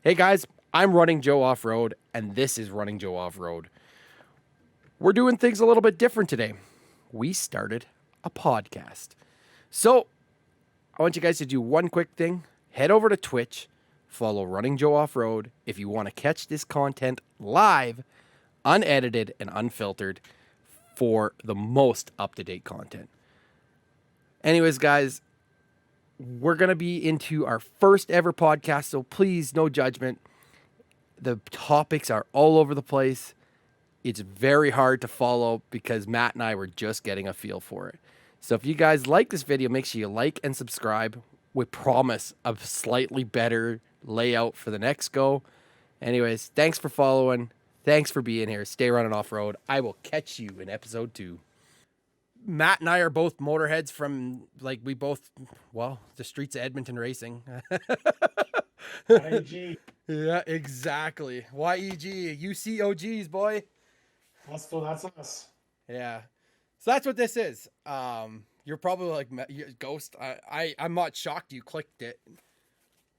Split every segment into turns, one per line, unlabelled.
Hey guys, I'm Running Joe Off-Road, and this is Running Joe Off-Road. We're doing things a little bit different today. We started a podcast. So, I want you guys to do one quick thing. Head over to Twitch, follow Running Joe Off-Road if you want to catch this content live, unedited, and unfiltered for the most up-to-date content. Anyways, guys, we're going to be into our first ever podcast, so please, no judgment. The topics are all over the place. It's very hard to follow because Matt and I were just getting a feel for it. So if you guys like this video, make sure you like and subscribe. We promise a slightly better layout for the next go. Anyways, thanks for following. Thanks for being here. Stay running off-road. I will catch you in episode 2. Matt and I are both motorheads from, the streets of Edmonton racing.
YEG.
Yeah, exactly. YEG, UCOGs, boy.
That's us.
Yeah. So that's what this is. You're probably like, Ghost, I'm not shocked you clicked it.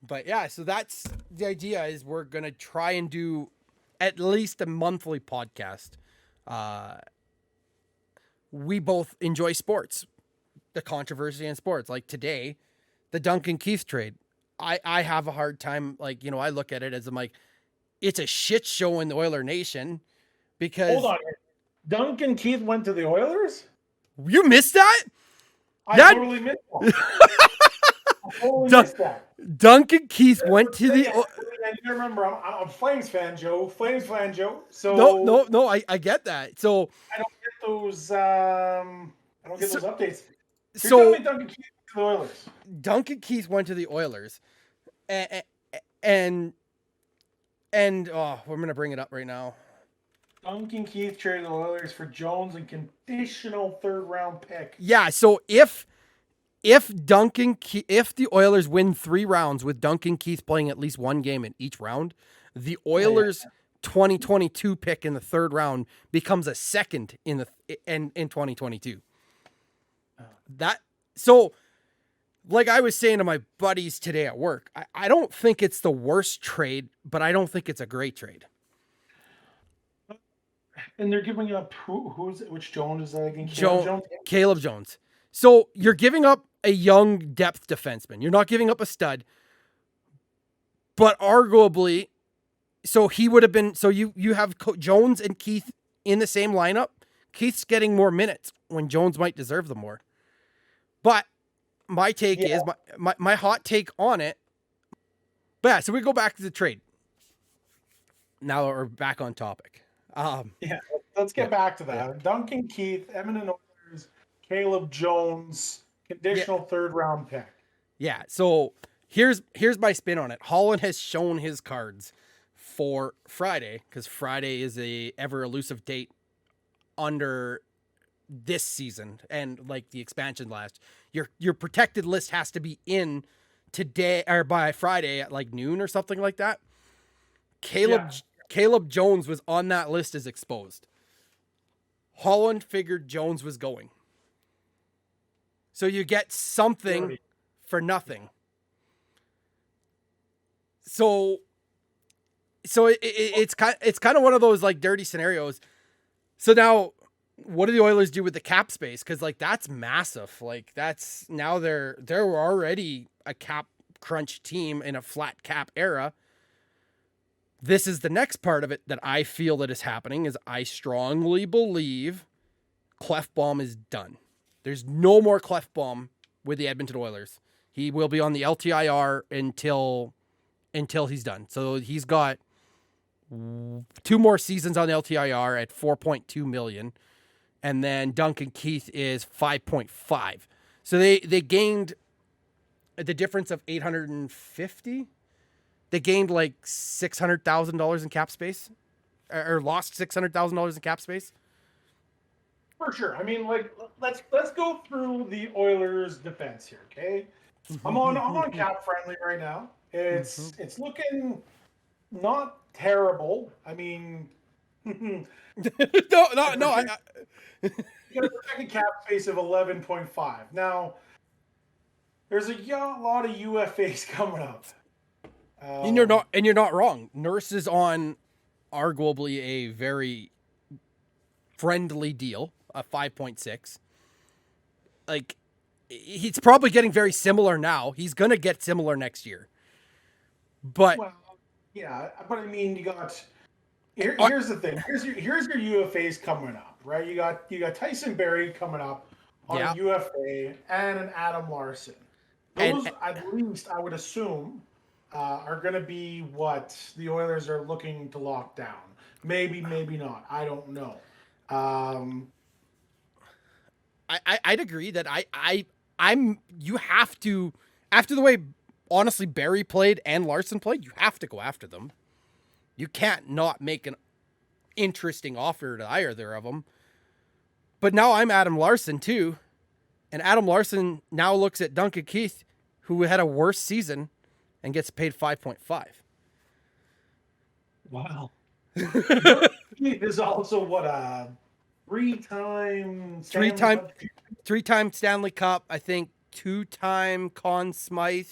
But yeah, so that's the idea is we're going to try and do at least a monthly podcast. We both enjoy sports, the controversy in sports. Like today, the Duncan Keith trade. I have a hard time, I look at it as it's a shit show in the Oiler Nation because...
Hold on. Duncan Keith went to the Oilers?
You missed that?
Totally missed that.
Duncan Keith went to the...
You remember, I'm a Flames fan, Joe. So
No, I get that. So
I don't get those. I don't get those updates.
So
telling me Duncan Keith went to the Oilers.
Duncan Keith went to the Oilers, and we're gonna bring it up right now.
Duncan Keith traded the Oilers for Jones and conditional third-round pick.
Yeah. So if the Oilers win 3 rounds with Duncan Keith playing at least one game in each round, the Oilers 2022 pick in the 3rd round becomes a second in 2022. So like I was saying to my buddies today at work, I don't think it's the worst trade, but I don't think it's a great trade.
And they're giving up which Jones is that again?
Caleb Jones. So you're giving up a young depth defenseman. You're not giving up a stud. But arguably, so he would have been, so you have Jones and Keith in the same lineup. Keith's getting more minutes when Jones might deserve them more. But my take is, my hot take on it. But yeah, so we go back to the trade. Now we're back on topic.
Let's get back to that. Yeah. Duncan Keith, Edmonton Oilers, Caleb Jones, conditional 3rd round pick.
Yeah, so here's my spin on it. Holland has shown his cards for Friday, because Friday is a ever elusive date under this season and like the expansion last. Your protected list has to be in today or by Friday at like noon or something like that. Caleb Jones was on that list as exposed. Holland figured Jones was going. So you get something for nothing. So it's kind of one of those like dirty scenarios. So now what do the Oilers do with the cap space? Because like that's massive. Like that's now they're already a cap crunch team in a flat cap era. This is the next part of it that I feel that is happening is I strongly believe Clefbaum is done. There's no more Clefbaum with the Edmonton Oilers. He will be on the LTIR until he's done. So he's got 2 more seasons on the LTIR at $4.2 million. And then Duncan Keith is 5.5. So they gained the difference of $850. They gained like $600,000 in cap space, or lost $600,000 in cap space.
For sure. I mean, like let's go through the Oilers' defense here, okay? I'm on cap friendly right now. It's looking not terrible. I mean,
no.
You got a protected cap space of 11.5. Now, there's a lot of UFAs coming up.
And you're not wrong. Nurse is on arguably a very friendly deal, a 5.6. Like, he's probably getting very similar now. He's going to get similar next year. But
Well, yeah, but I mean, you got here's the thing. Here's your UFAs coming up, right? You got Tyson Berry coming up on
yeah,
a UFA and an Adam Larson. Those,
and
at least, I would assume, are going to be what the Oilers are looking to lock down. Maybe, maybe not. I don't know.
I'd agree that I'm you have to, after the way honestly Barry played and Larson played, you have to go after them. You can't not make an interesting offer to either of them. But now I'm Adam Larson too, and Adam Larson now looks at Duncan Keith, who had a worse season, and gets paid 5.5.
Wow. Keith is also what a three-time
Stanley Cup, I think, 2-time Conn Smythe,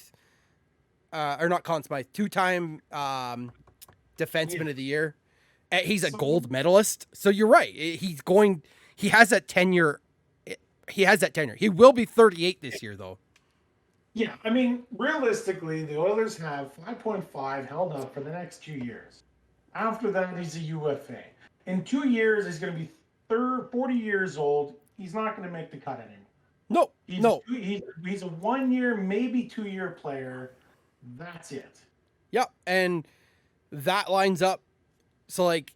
or not Conn Smythe, 2-time defenseman of the year. He's a gold medalist. So you're right. He has that tenure. He will be 38 this year, though.
Yeah, I mean, realistically, the Oilers have 5.5 held up for the next 2 years. After that, he's a UFA. In 2 years, he's going to be 40 years old. He's not going to make the cut anymore.
No.
He's a 1 year, maybe 2 year player. That's it.
Yep, and that lines up. So, like,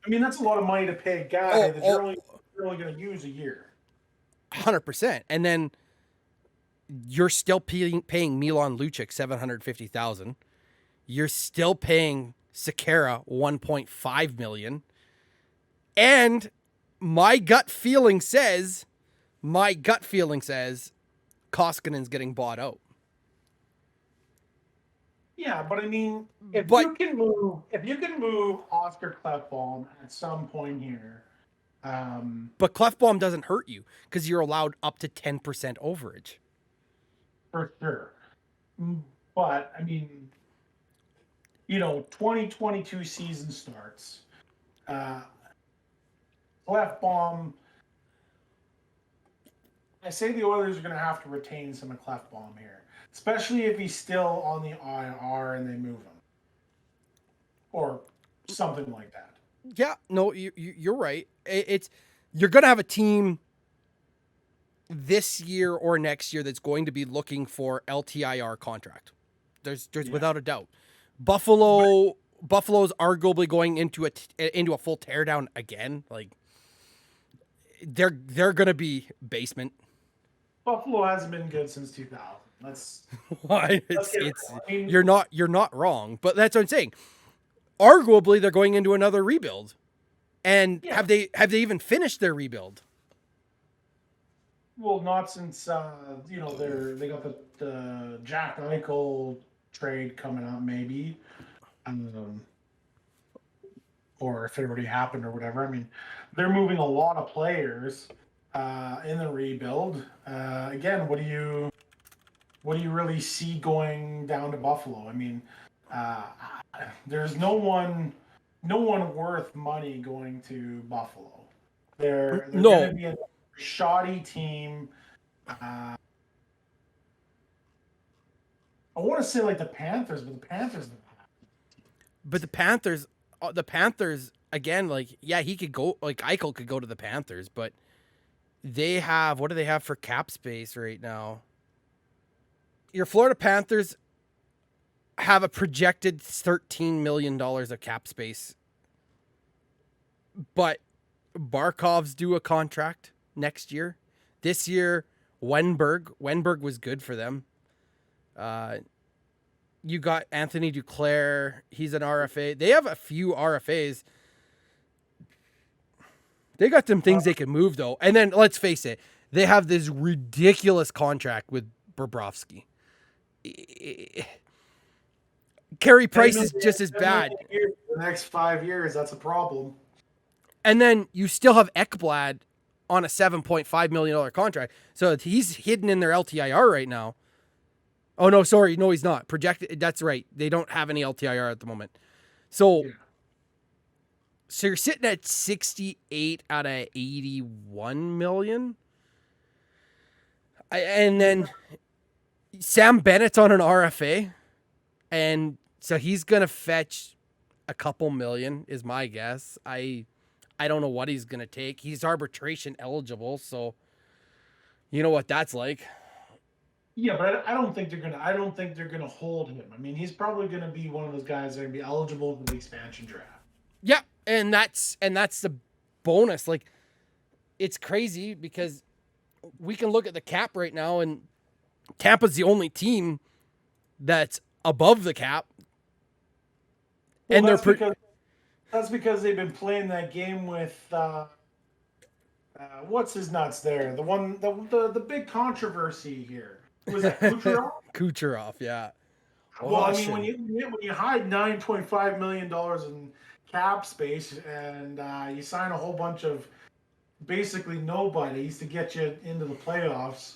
I mean, that's a lot of money to pay a guy that you're only going to use a year.
100%. And then you're still paying Milan Lucic $750,000. You're still paying Sekera $1.5 million. And my gut feeling says Koskinen's getting bought out.
Yeah, but I mean, if you can move Oscar Klefbom at some point here.
But Klefbom doesn't hurt you because you're allowed up to 10% overage.
For sure. But, I mean, 2022 season starts. Klefbom, I say the Oilers are going to have to retain some of Klefbom here, especially if he's still on the IR and they move him. Or something like that.
Yeah, no, you're right. You're going to have a team this year or next year that's going to be looking for LTIR contract. There's without a doubt. Buffalo's arguably going into a full teardown again. Like, they're going to be basement.
Buffalo hasn't been good since 2000.
Why? You're not wrong, but that's what I'm saying. Arguably, they're going into another rebuild. And have they even finished their rebuild?
Well, not since they got the Jack Eichel trade coming up, maybe, or if it already happened or whatever. I mean, they're moving a lot of players in the rebuild. Again, what do you really see going down to Buffalo? I mean, there's no one worth money going to Buffalo. They're going to be a shoddy team. I want to say like the Panthers, but the Panthers.
But the Panthers again, like, yeah, he could go. Like, Eichel could go to the Panthers, but what do they have for cap space right now? Your Florida Panthers have a projected $13 million of cap space, but Barkov's due a contract next year. This year, Wenberg was good for them. You got Anthony Duclair. He's an RFA. They have a few RFAs. They got some things they can move, though. And then, let's face it, they have this ridiculous contract with Bobrovsky. Carey Price is just as bad.
The next 5 years, that's a problem.
And then you still have Ekblad on a $7.5 million contract. So he's hidden in their LTIR right now. Oh no, sorry, no, he's not projected. That's right. They don't have any LTIR at the moment. So,
Yeah.
so you're sitting at 68 out of 81 million, and
Yeah.
then Sam Bennett's on an RFA, and so he's gonna fetch a couple million, is my guess. I don't know what he's gonna take. He's arbitration eligible, so you know what that's like.
Yeah, but I don't think they're gonna. I don't think they're gonna hold him. I mean, he's probably gonna be one of those guys that are gonna be eligible for the expansion draft.
Yeah, and that's the bonus. Like, it's crazy because we can look at the cap right now, and Tampa's the only team that's above the cap,
Well,
and
that's because they've been playing that game with what's his nuts there. The one the big controversy here was that Kucherov.
Kucherov, yeah.
Well, I
Oh,
mean,
shit.
when you hide $9.5 million in cap space and you sign a whole bunch of basically nobodies to get you into the playoffs,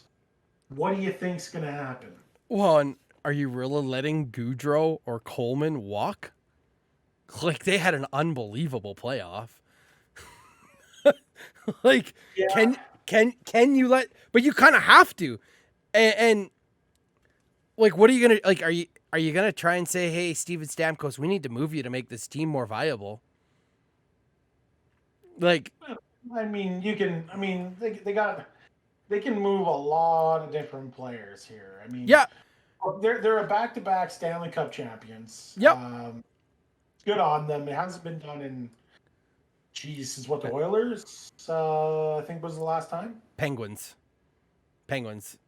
what do you think's going to happen?
Well, and are you really letting Goudreau or Coleman walk? Like, they had an unbelievable playoff. Like,
Yeah.
can you let? But you kind of have to, and like, what are you gonna like? Are you gonna try and say, hey, Steven Stamkos, we need to move you to make this team more viable? Like,
I mean, you can. I mean, they can move a lot of different players here. I mean,
yeah,
they're a back-to-back Stanley Cup champions.
yep,
Good on them. It hasn't been done in, geez, since what, the Oilers? I think was the last time.
Penguins, Penguins.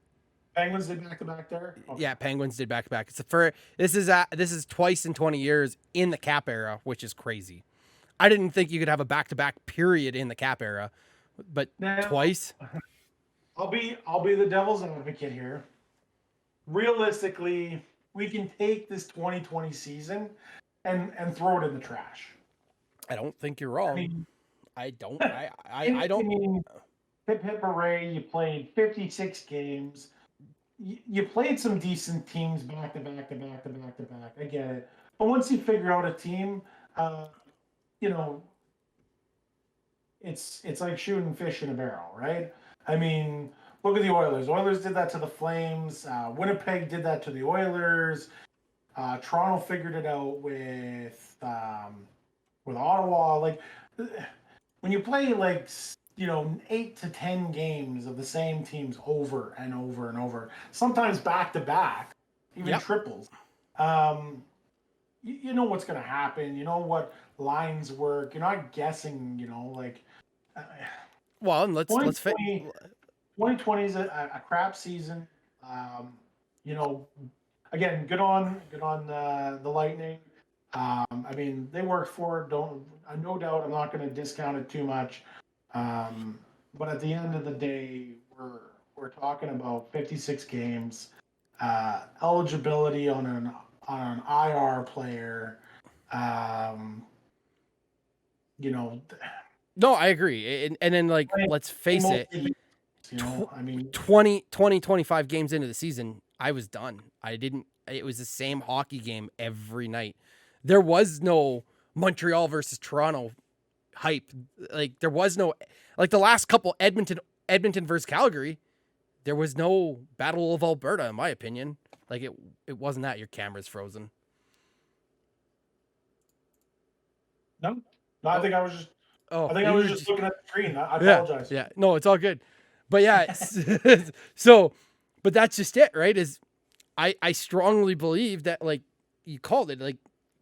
Penguins did back-to-back there. Okay.
Yeah, Penguins did back to back. This is twice in 20 years in the cap era, which is crazy. I didn't think you could have a back to back period in the cap era, but
Now,
twice.
I'll be the devil's advocate here. Realistically, we can take this 2020 season and throw it in the trash.
I don't think you're
I
wrong.
mean,
I don't. I
I
don't.
mean, hip hip hooray! You played 56 games. You played some decent teams back to back to back to back to back. I get it, but once you figure out a team, uh, you know, it's like shooting fish in a barrel, right? I mean, look at the Oilers. Oilers did that to the Flames. Winnipeg did that to the Oilers. Toronto figured it out with Ottawa. Like when you play like 8 to 10 games of the same teams over and over and over, sometimes back to back, even
Yep.
triples. Um, you know what's going to happen. You know what lines work. You're not guessing. Like uh,
Well, and let's fit.
2020 is a crap season. Um, you know, again, good on the Lightning. I mean, they worked for it. Don't no doubt. I'm not going to discount it too much. But at the end of the day, we're talking about 56 games, eligibility on an IR player. Um, you know,
No, I agree. And then like let's face it,
I mean,
25 games into the season, I was done. I didn't. It was the same hockey game every night. There was no Montreal versus Toronto hype. Like there was no like the last couple Edmonton versus Calgary. There was no Battle of Alberta, in my opinion. Like it wasn't that. Your camera's frozen.
no, no.
Oh,
I
oh,
think I
you
was
were
just looking at the screen. I
yeah,
apologize.
yeah. No, it's all good. But yeah, so, but that's just it, right? Is I strongly believe that like you called it, like,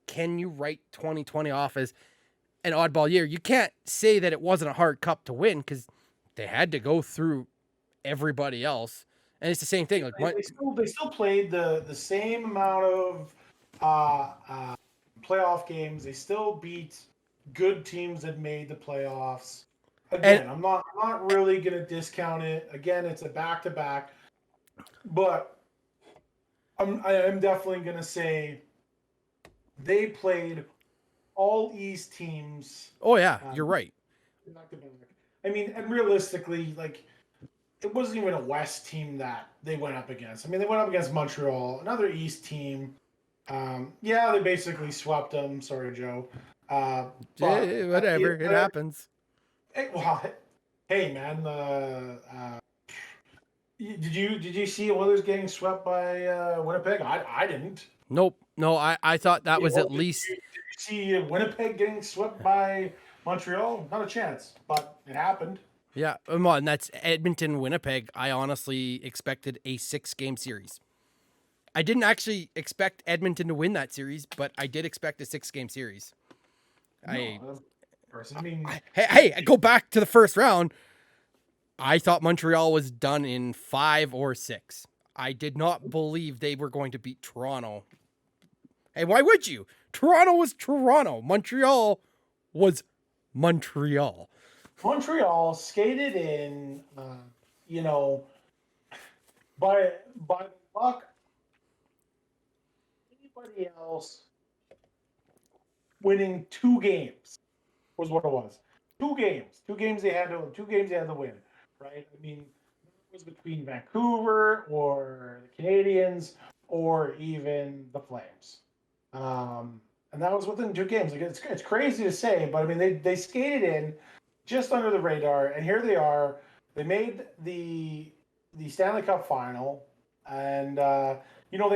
can you write 2020 off as an oddball year? You can't say that it wasn't a hard cup to win because they had to go through everybody else, and it's the same thing. Like
They still played the same amount of uh, uh, playoff games. They still beat good teams that made the playoffs.
and
Again, I'm not really gonna discount it. Again, it's a back to back, but I am definitely gonna say they played all East teams
oh yeah,
uh,
you're right.
back to back. I mean, and realistically, like it wasn't even a West team that they went up against. I mean, they went up against Montreal, another East team. Yeah, they basically swept them. Sorry, Joe. But
Whatever, it happens.
well, hey man, did you see Oilers getting swept by Winnipeg? I didn't.
Nope. No, I thought that was at
Did
least.
you see Winnipeg getting swept by Montreal? Not a chance, but it happened.
Yeah, and that's Edmonton, Winnipeg. I honestly expected a 6-game series. I didn't actually expect Edmonton to win that series, but I did expect a 6-game series.
I mean,
Hey, go back to the first round. I thought Montreal was done in 5 or 6. I did not believe they were going to beat Toronto. Hey, why would you? Toronto was Toronto. Montreal was Montreal.
Montreal skated in, by luck. Anybody else winning 2 games was what it was. 2 games. 2 games they had to win, right? I mean, it was between Vancouver or the Canadiens or even the Flames. And that was within 2 games. Like it's crazy to say, but I mean they skated in just under the radar, and here they are. They made the Stanley Cup final, and they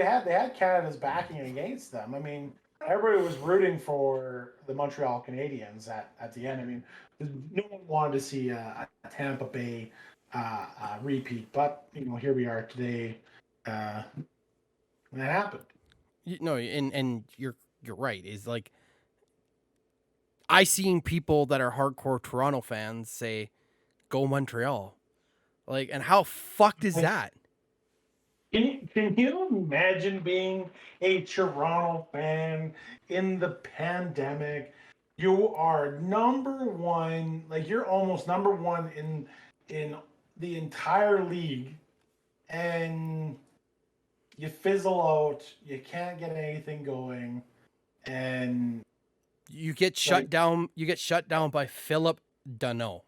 had Canada's backing against them. I mean, everybody was rooting for the Montreal Canadiens at the end. I mean, no one wanted to see a Tampa Bay repeat, but here we are today. That happened.
And you're right. Is like I seen people that are hardcore Toronto fans say, "Go Montreal," like, and how fucked is that?
Can you imagine being a Toronto fan in the pandemic? You are number one, like you're almost number one in the entire league, and you fizzle out. You can't get anything going, and
You get shut down. You get shut down by Philip Danault.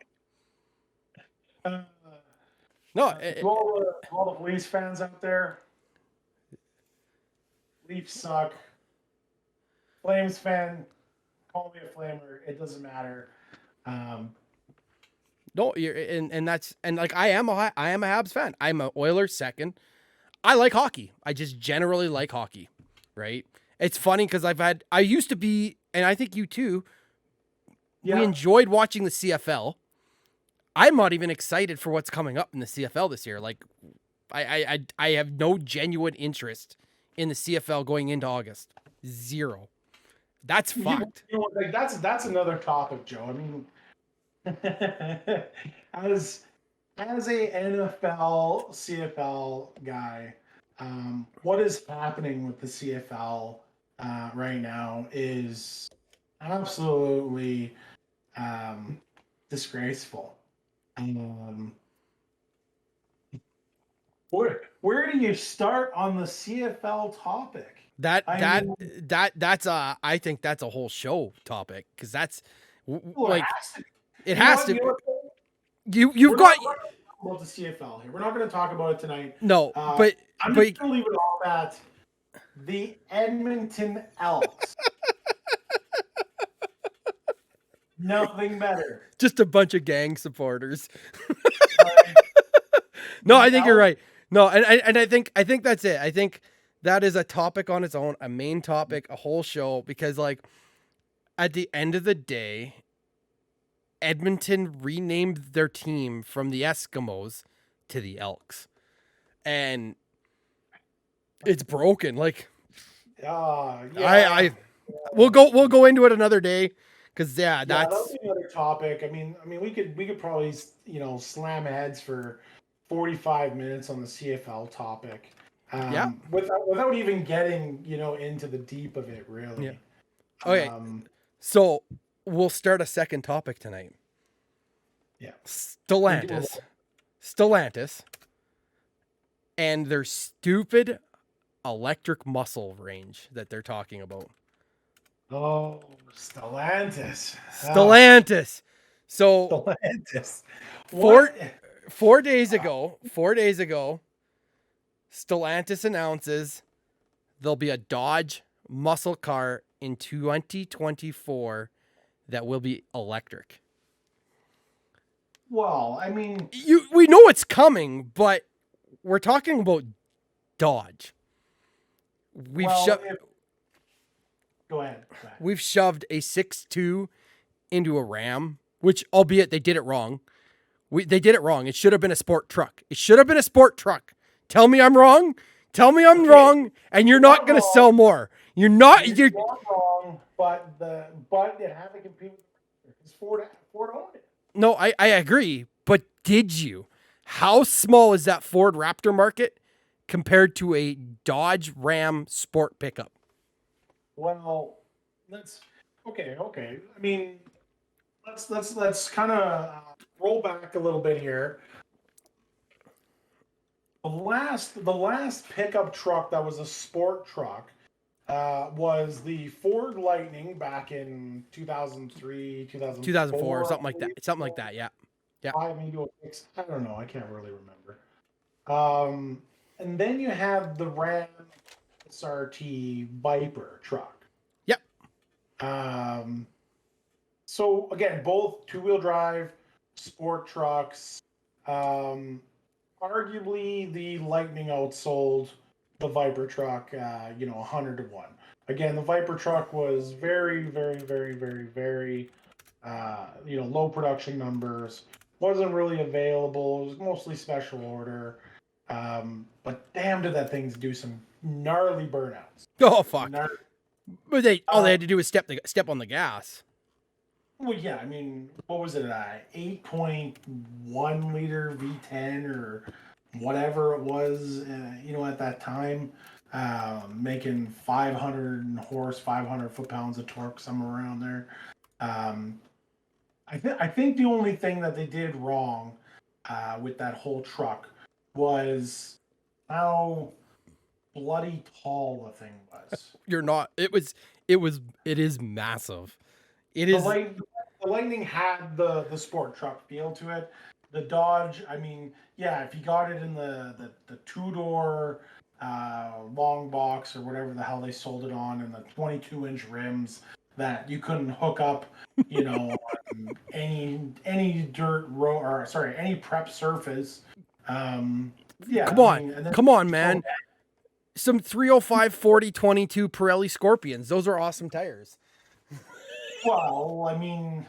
No,
to all the Leafs fans out there, Leafs suck. Flames fan, call me a flamer. It doesn't matter.
no, and that's like I am a Habs fan. I'm a Oilers second. I like hockey. I just generally like hockey, right? It's funny because I used to be, and I think you too. Yeah. We enjoyed watching the CFL. I'm not even excited for what's coming up in the CFL this year. Like, I have no genuine interest in the CFL going into August. Zero. That's fucked.
Like that's another topic, Joe. I mean, as a NFL CFL guy, what is happening with the CFL right now is absolutely disgraceful. Where do you start on the CFL topic?
I think that's a whole show topic because that's like it has to. You've got
about the CFL here. We're not going to talk about it tonight.
No, but
I'm just going to leave it all at the Edmonton Elks. Nothing better.
Just a bunch of gang supporters. No, I think you're right. No, and I think that's it. I think that is a topic on its own, a main topic, a whole show, because like at the end of the day, Edmonton renamed their team from the Eskimos to the Elks. And it's broken. Like we'll go into it another day. Cause that's
another topic. I mean, we could probably slam heads for 45 minutes on the CFL topic. Without even getting into the deep of it, really.
Yeah. Okay. So we'll start a second topic tonight.
Yeah.
Stellantis, and their stupid electric muscle range that they're talking about.
Oh, Stellantis.
So
Stellantis.
4 days ago, Stellantis announces there'll be a Dodge muscle car in 2024 that will be electric.
Well, I mean,
We know it's coming, but we're talking about Dodge. We've
go ahead.
We've shoved a 6.2 into a Ram, which, albeit they did it wrong. They did it wrong. It should have been a sport truck. Tell me I'm wrong. Tell me I'm wrong, and you're not going to sell more. You're not
wrong, but it had to compete with because Ford owned it.
No, I agree, but did you? How small is that Ford Raptor market compared to a Dodge Ram sport pickup?
Well, that's okay. I mean, let's kind of roll back a little bit here. The last pickup truck that was a sport truck was the Ford Lightning back in 2003,
2004, something like that. Yeah.
Maybe 06. I don't know. I can't really remember. And then you have the Ram SRT Viper truck.
Yep.
So again, both two-wheel drive sport trucks. Arguably, the Lightning outsold the Viper truck, 100 to 1. Again, the Viper truck was very, very, very, very, very, low production numbers. Wasn't really available. It was mostly special order. But damn, did that thing do some gnarly burnouts.
Oh, fuck. But all they had to do was step on the gas.
Well, yeah, I mean, what was it? 8.1 liter V10 or whatever it was, at that time, making 500 horse, 500 foot-pounds of torque, somewhere around there. I think the only thing that they did wrong with that whole truck was how bloody tall the thing was.
You're not. It is massive. It is.
The Lightning had the sport truck feel to it. The Dodge, I mean, yeah, if you got it in the two-door long box or whatever the hell they sold it on, and the 22-inch rims that you couldn't hook up, on any dirt road, or sorry, any prep surface. Yeah.
Come on, man. Some 305 40 22 Pirelli Scorpions. Those are awesome tires.
Well, I mean,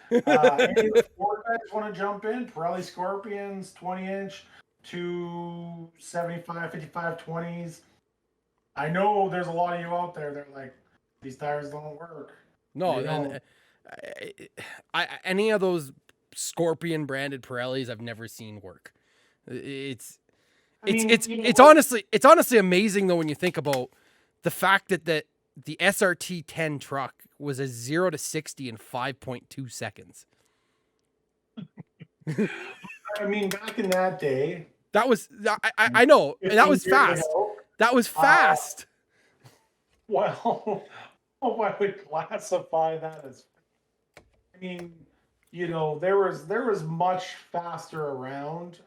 any of the Ford guys want to jump in? Pirelli Scorpions, 20-inch, 275, 55, 20s. I know there's a lot of you out there that are like, these tires don't work.
No, and any of those Scorpion branded Pirellis I've never seen work. It's honestly amazing though when you think about the fact that the SRT 10 truck was a 0 to 60 in 5.2 seconds.
I mean, back in that day,
that was I know, and that was fast. That was fast.
Well, I would classify that as. I mean, there was much faster around.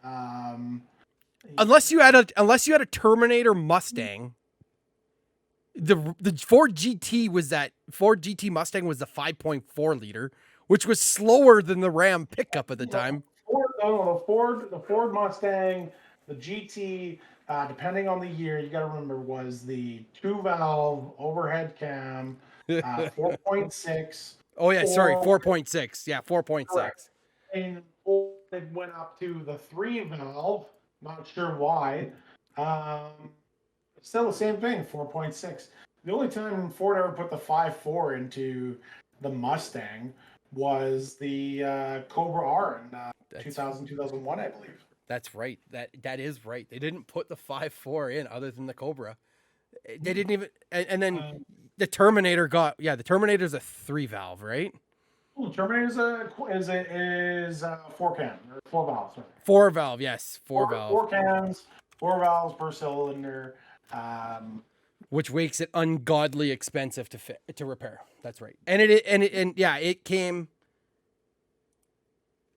Unless you had a Terminator Mustang. The Ford GT Mustang was the 5.4 liter, which was slower than the Ram pickup at the time.
The Ford Mustang, the GT, depending on the year, you got to remember, was the 2-valve overhead cam, 4.6.
Oh yeah, sorry, 4.6. Yeah, 4.6.
And it went up to the 3-valve. Not sure why. Still the same thing, 4.6. The only time Ford ever put the 5.4 into the Mustang was the Cobra R in 2001, I believe.
That's right. That is right. They didn't put the 5.4 in other than the Cobra. They didn't even. And then the Terminator the Terminator's a 3-valve, right?
The Terminator's is 4-cam or 4-valve. Sorry.
4-valve, yes, 4-valve.
4 cams, 4 valves per cylinder.
Which makes it ungodly expensive to repair. That's right. And it came.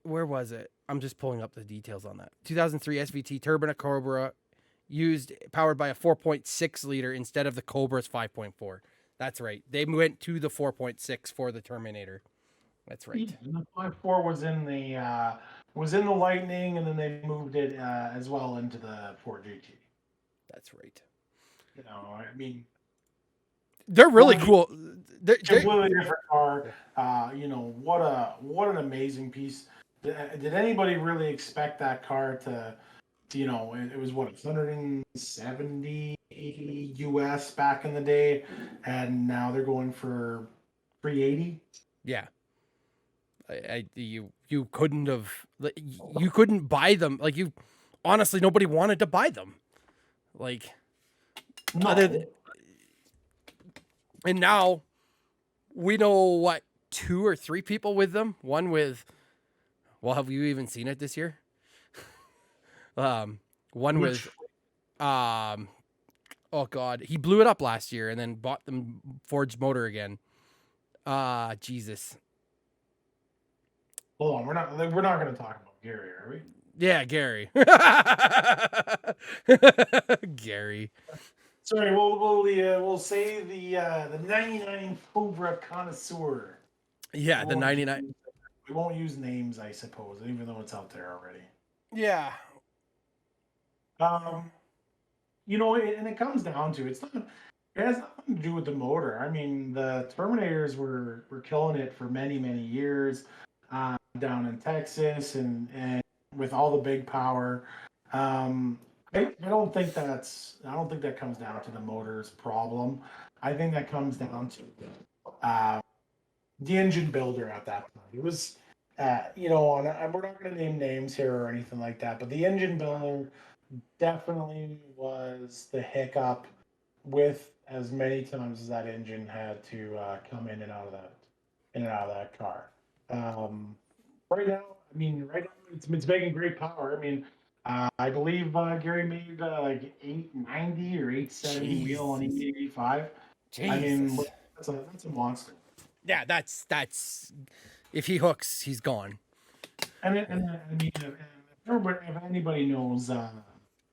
Where was it? I'm just pulling up the details on that. 2003 SVT Turbina Cobra powered by a 4.6 liter instead of the Cobra's 5.4. That's right. They went to the 4.6 for the Terminator. That's right.
Yeah, the 5.4 was in the Lightning, and then they moved it as well into the Ford GT.
That's right.
You know, I mean,
they're really cool. They're
completely different car. You know, what an amazing piece. Did anybody really expect that car to? You know, it was what 170 US back in the day, and now they're going for 380.
Yeah. You couldn't buy them. Like, you honestly, nobody wanted to buy them. Like,
No.
And now we know what, 2 or 3 people with them. One with, well, have you even seen it this year? One with, oh God, he blew it up last year and then bought them forged motor again. Jesus.
Hold on, we're not going to talk about Gary, are we?
Yeah, Gary. Gary.
Sorry, we'll say the 99 Cobra connoisseur.
Yeah, the 99.
We won't use names, I suppose, even though it's out there already.
Yeah.
You know, and it comes down to it has nothing to do with the motor. I mean, the Terminators were killing it for many years down in Texas and with all the big power. I don't think that comes down to the motor's problem. I think that comes down to the engine builder at that point. It was, you know, we're not going to name names here or anything like that, but the engine builder definitely was the hiccup with as many times as that engine had to come in and out of that car. Right now, it's making great power. I mean, I believe Gary made like 890 or 870 wheel on E85. I mean, that's a monster.
Yeah, that's if he hooks, he's gone.
I mean, if anybody knows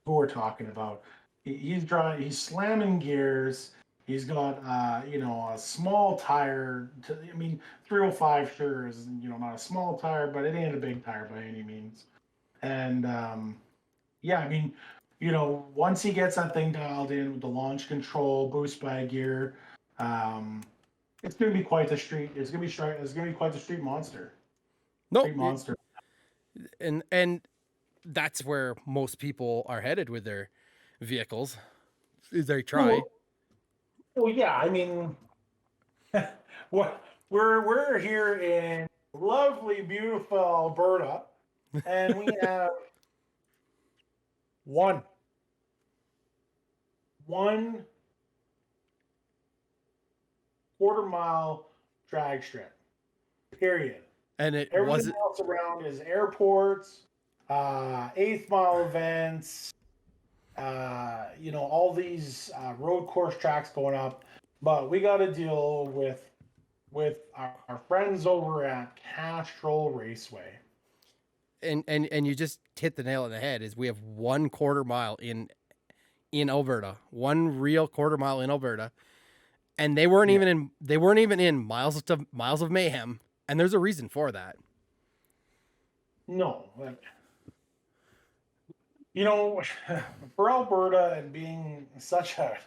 who we're talking about, he's slamming gears. He's got you know, a small tire. 305 sure is, you know, not a small tire, but it ain't a big tire by any means. And yeah, I mean, you know, once he gets that thing dialed in with the launch control, boost by gear, it's going to be quite the street. It's going to be quite the street monster.
No,
Street monster.
And that's where most people are headed with their vehicles. Is they try.
Well, yeah. I mean, we're here in lovely, beautiful Alberta, and we have one quarter-mile drag strip. Period.
And
Everything else around is airports, eighth mile events, you know, all these road course tracks going up. But we got to deal with our friends over at Castrol Raceway.
And you just hit the nail on the head. Is we have 1 quarter mile in Alberta, 1 real quarter mile in Alberta, and they weren't even in miles of mayhem. And there's a reason for that.
No, you know, for Alberta and being such a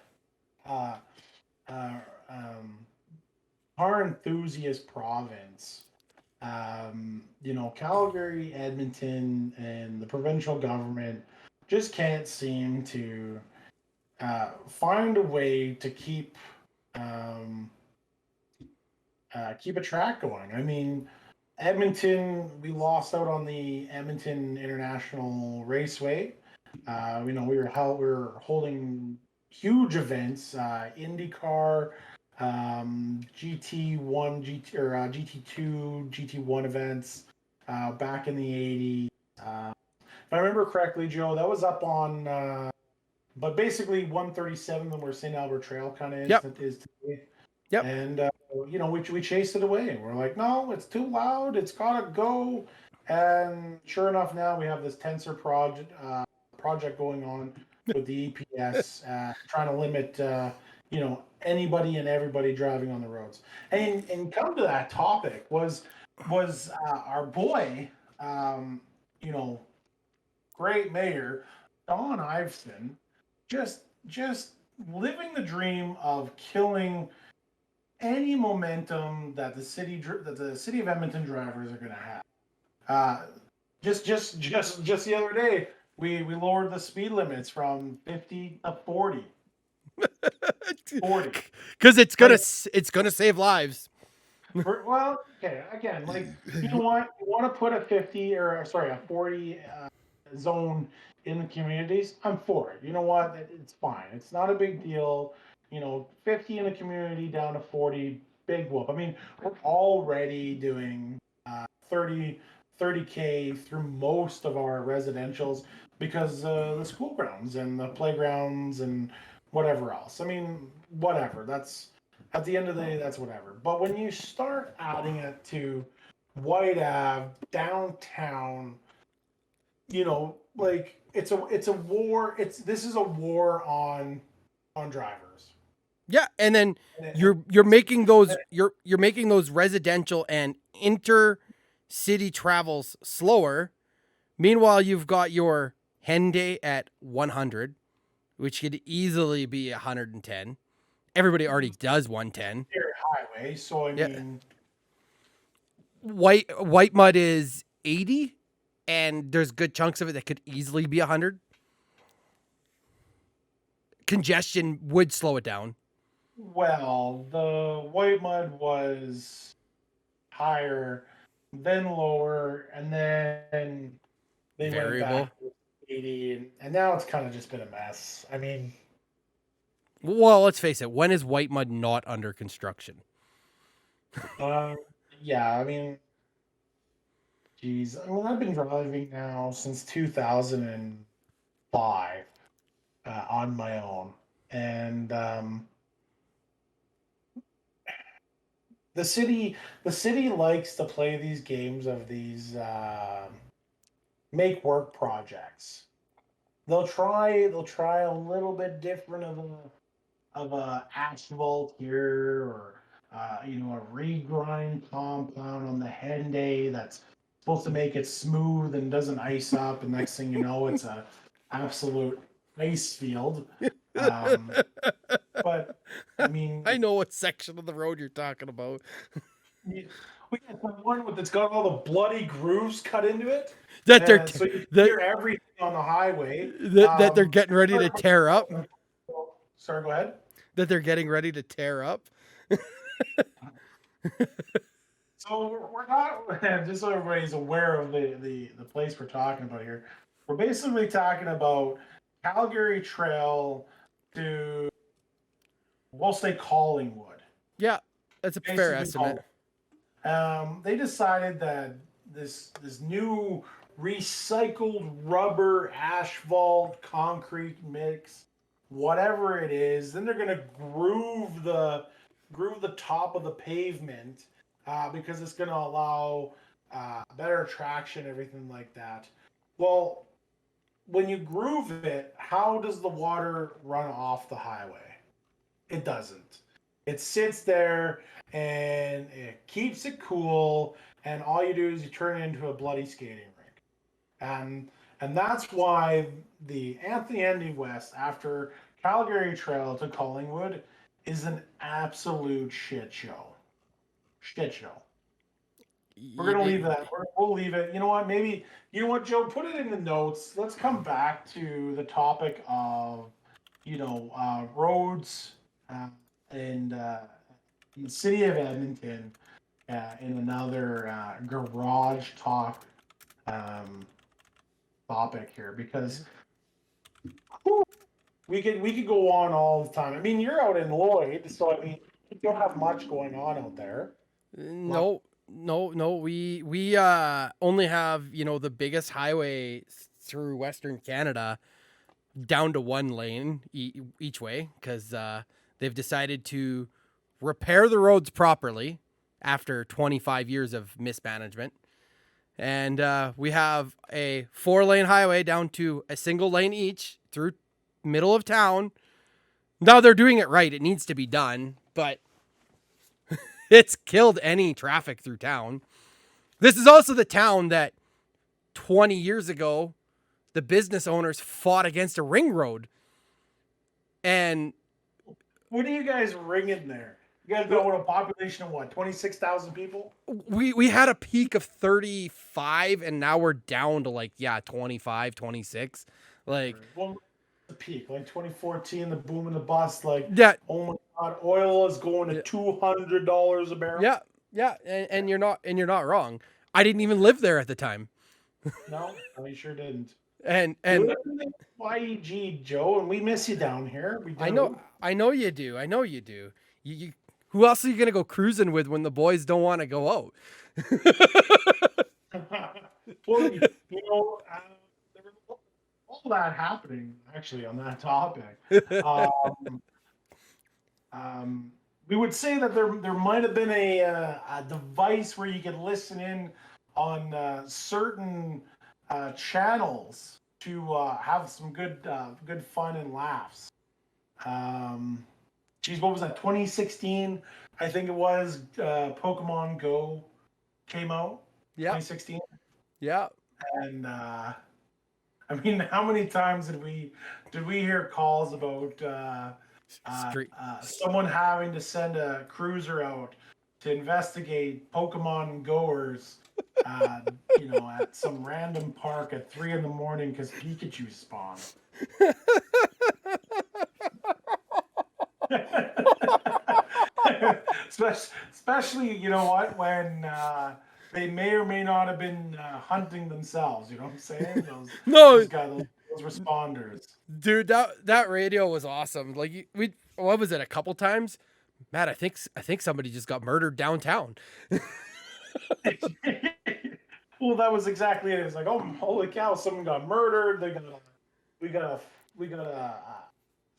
car enthusiast province, you know, Calgary, Edmonton, and the provincial government just can't seem to find a way to keep a track going. I mean, Edmonton, we lost out on the Edmonton International Raceway. You know, we were holding huge events, IndyCar, GT1, GT2, GT1 events back in the 80s. If I remember correctly, Joe, that was up on, but basically 137, where St. Albert Trail kind of is today.
Yep.
And you know, we chased it away. We're like, no, it's too loud. It's gotta go. And sure enough, now we have this tensor project going on with the EPS, trying to limit, anybody and everybody driving on the roads. And come to that topic was our boy, um, you know, great mayor Don Iveson, just living the dream of killing any momentum that the city of Edmonton drivers are going to have. Uh, just the other day, we lowered the speed limits from 50 to 40. 40.
Because it's gonna
Like,
save lives.
well, okay, again, like, you know what? You want to put a 50 or sorry, a 40 zone in the communities? I'm for it. You know what? It's fine. It's not a big deal. 50 in a community down to 40, big whoop. I mean, we're already doing 30 30K through most of our residentials because the school grounds and the playgrounds and whatever else. I mean, whatever. That's at the end of the day, that's whatever. But when you start adding it to White Ave, downtown, like it's a war. This is a war on drivers.
Yeah, and then
And
you're making those you're making those residential and intercity travels slower. Meanwhile, you've got your Henday at 100, which could easily be 110. Everybody already does 110.
highway, so I
Yeah.
mean,
White mud is 80, and there's good chunks of it that could easily be 100. Congestion would slow it down.
well, the white mud was higher, then lower, and then they went
Variable.
back to 80, and now it's kind of just been a mess. I mean,
Well, let's face it. When is white mud not under construction?
uh, yeah, I mean, geez, I mean, I've been driving now since 2005 on my own, and the city likes to play these games of these make work projects. They'll try a little bit different of a asphalt here, or a regrind compound on the Henday that's supposed to make it smooth and doesn't ice up, and next thing you know, it's a absolute ice field. Um, but I mean,
I know what section of the road you're talking about.
we got the one that's got all the bloody grooves cut into it,
That they're
so you can
that,
hear everything on the highway.
that they're getting ready to tear up.
Sorry, go ahead.
That they're getting ready to tear up.
So we're not just so everybody's aware of the place we're talking about here. We're basically talking about Calgary Trail to, we'll say, Collingwood.
Yeah, that's a fair estimate.
They decided that this new recycled rubber, asphalt, concrete mix, whatever it is, then they're gonna groove the top of the pavement because it's gonna allow better traction, everything like that. Well, when you groove it, how does the water run off the highway? It doesn't. It sits there and it keeps it cool, and all you do is you turn it into a bloody skating rink. And that's why the Anthony Andy West, after Calgary Trail to Collingwood, is an absolute shit show. Shit show. We're gonna leave that. We'll leave it. You know what? Maybe Joe. Put it in the notes. Let's come back to the topic of roads and in the city of Edmonton in another garage talk topic here, because we could go on all the time. I mean, you're out in Lloyd, so I mean, you don't have much going on out there.
No. We only have the biggest highway through Western Canada down to one lane each way, because they've decided to repair the roads properly after 25 years of mismanagement. And we have a 4-lane highway down to a single lane each through middle of town. Now they're doing it right. It needs to be done, but it's killed any traffic through town. This is also the town that 20 years ago, the business owners fought against a ring road. And
what are you guys ringing there? You guys got a population of what, 26,000 people?
we had a peak of 35 and now we're down to like 25, 26. Like,
well, the peak, like 2014, the boom and the bust, like,
yeah,
oh my god, oil is going to $200 a barrel.
Yeah, and you're not wrong. I didn't even live there at the time.
No, you sure didn't.
And
you live in YEG, Joe, and we miss you down here. We do.
I know you do. You who else are you gonna go cruising with when the boys don't want to go out?
Well, there was all that happening actually on that topic. We would say that there might have been a device where you could listen in on certain channels to have some good fun and laughs. Geez, what was that? 2016, I think it was. Pokemon Go came out. Yeah. 2016.
Yeah.
And I mean, how many times did we hear calls about someone having to send a cruiser out to investigate Pokemon goers, at some random park at 3 a.m. because Pikachu spawned. Especially, you know what, when they may or may not have been hunting themselves. You know what I'm saying? Those responders.
Dude, that radio was awesome. Like what was it? A couple times, Matt. I think somebody just got murdered downtown.
Well, that was exactly it. It's like, oh, holy cow! Someone got murdered. We got a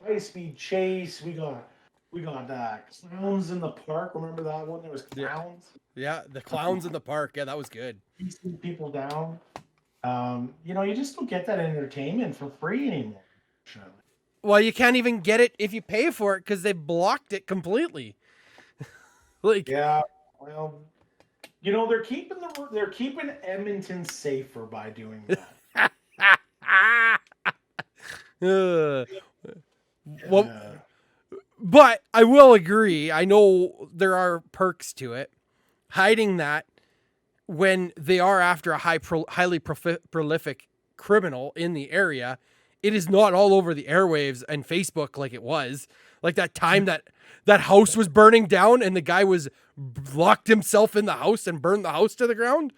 high-speed chase. We got clowns in the park. Remember that one? There was clowns.
Yeah, the clowns in the park. Yeah, that was good.
Chasing people down. You just don't get that entertainment for free anymore.
Well, you can't even get it if you pay for it because they blocked it completely.
Yeah, well, they're keeping Edmonton safer by doing that.
Well, but I will agree. I know there are perks to it. Hiding that when they are after a highly prolific criminal in the area, it is not all over the airwaves and Facebook like it was. Like that time that house was burning down and the guy was locked himself in the house and burned the house to the ground.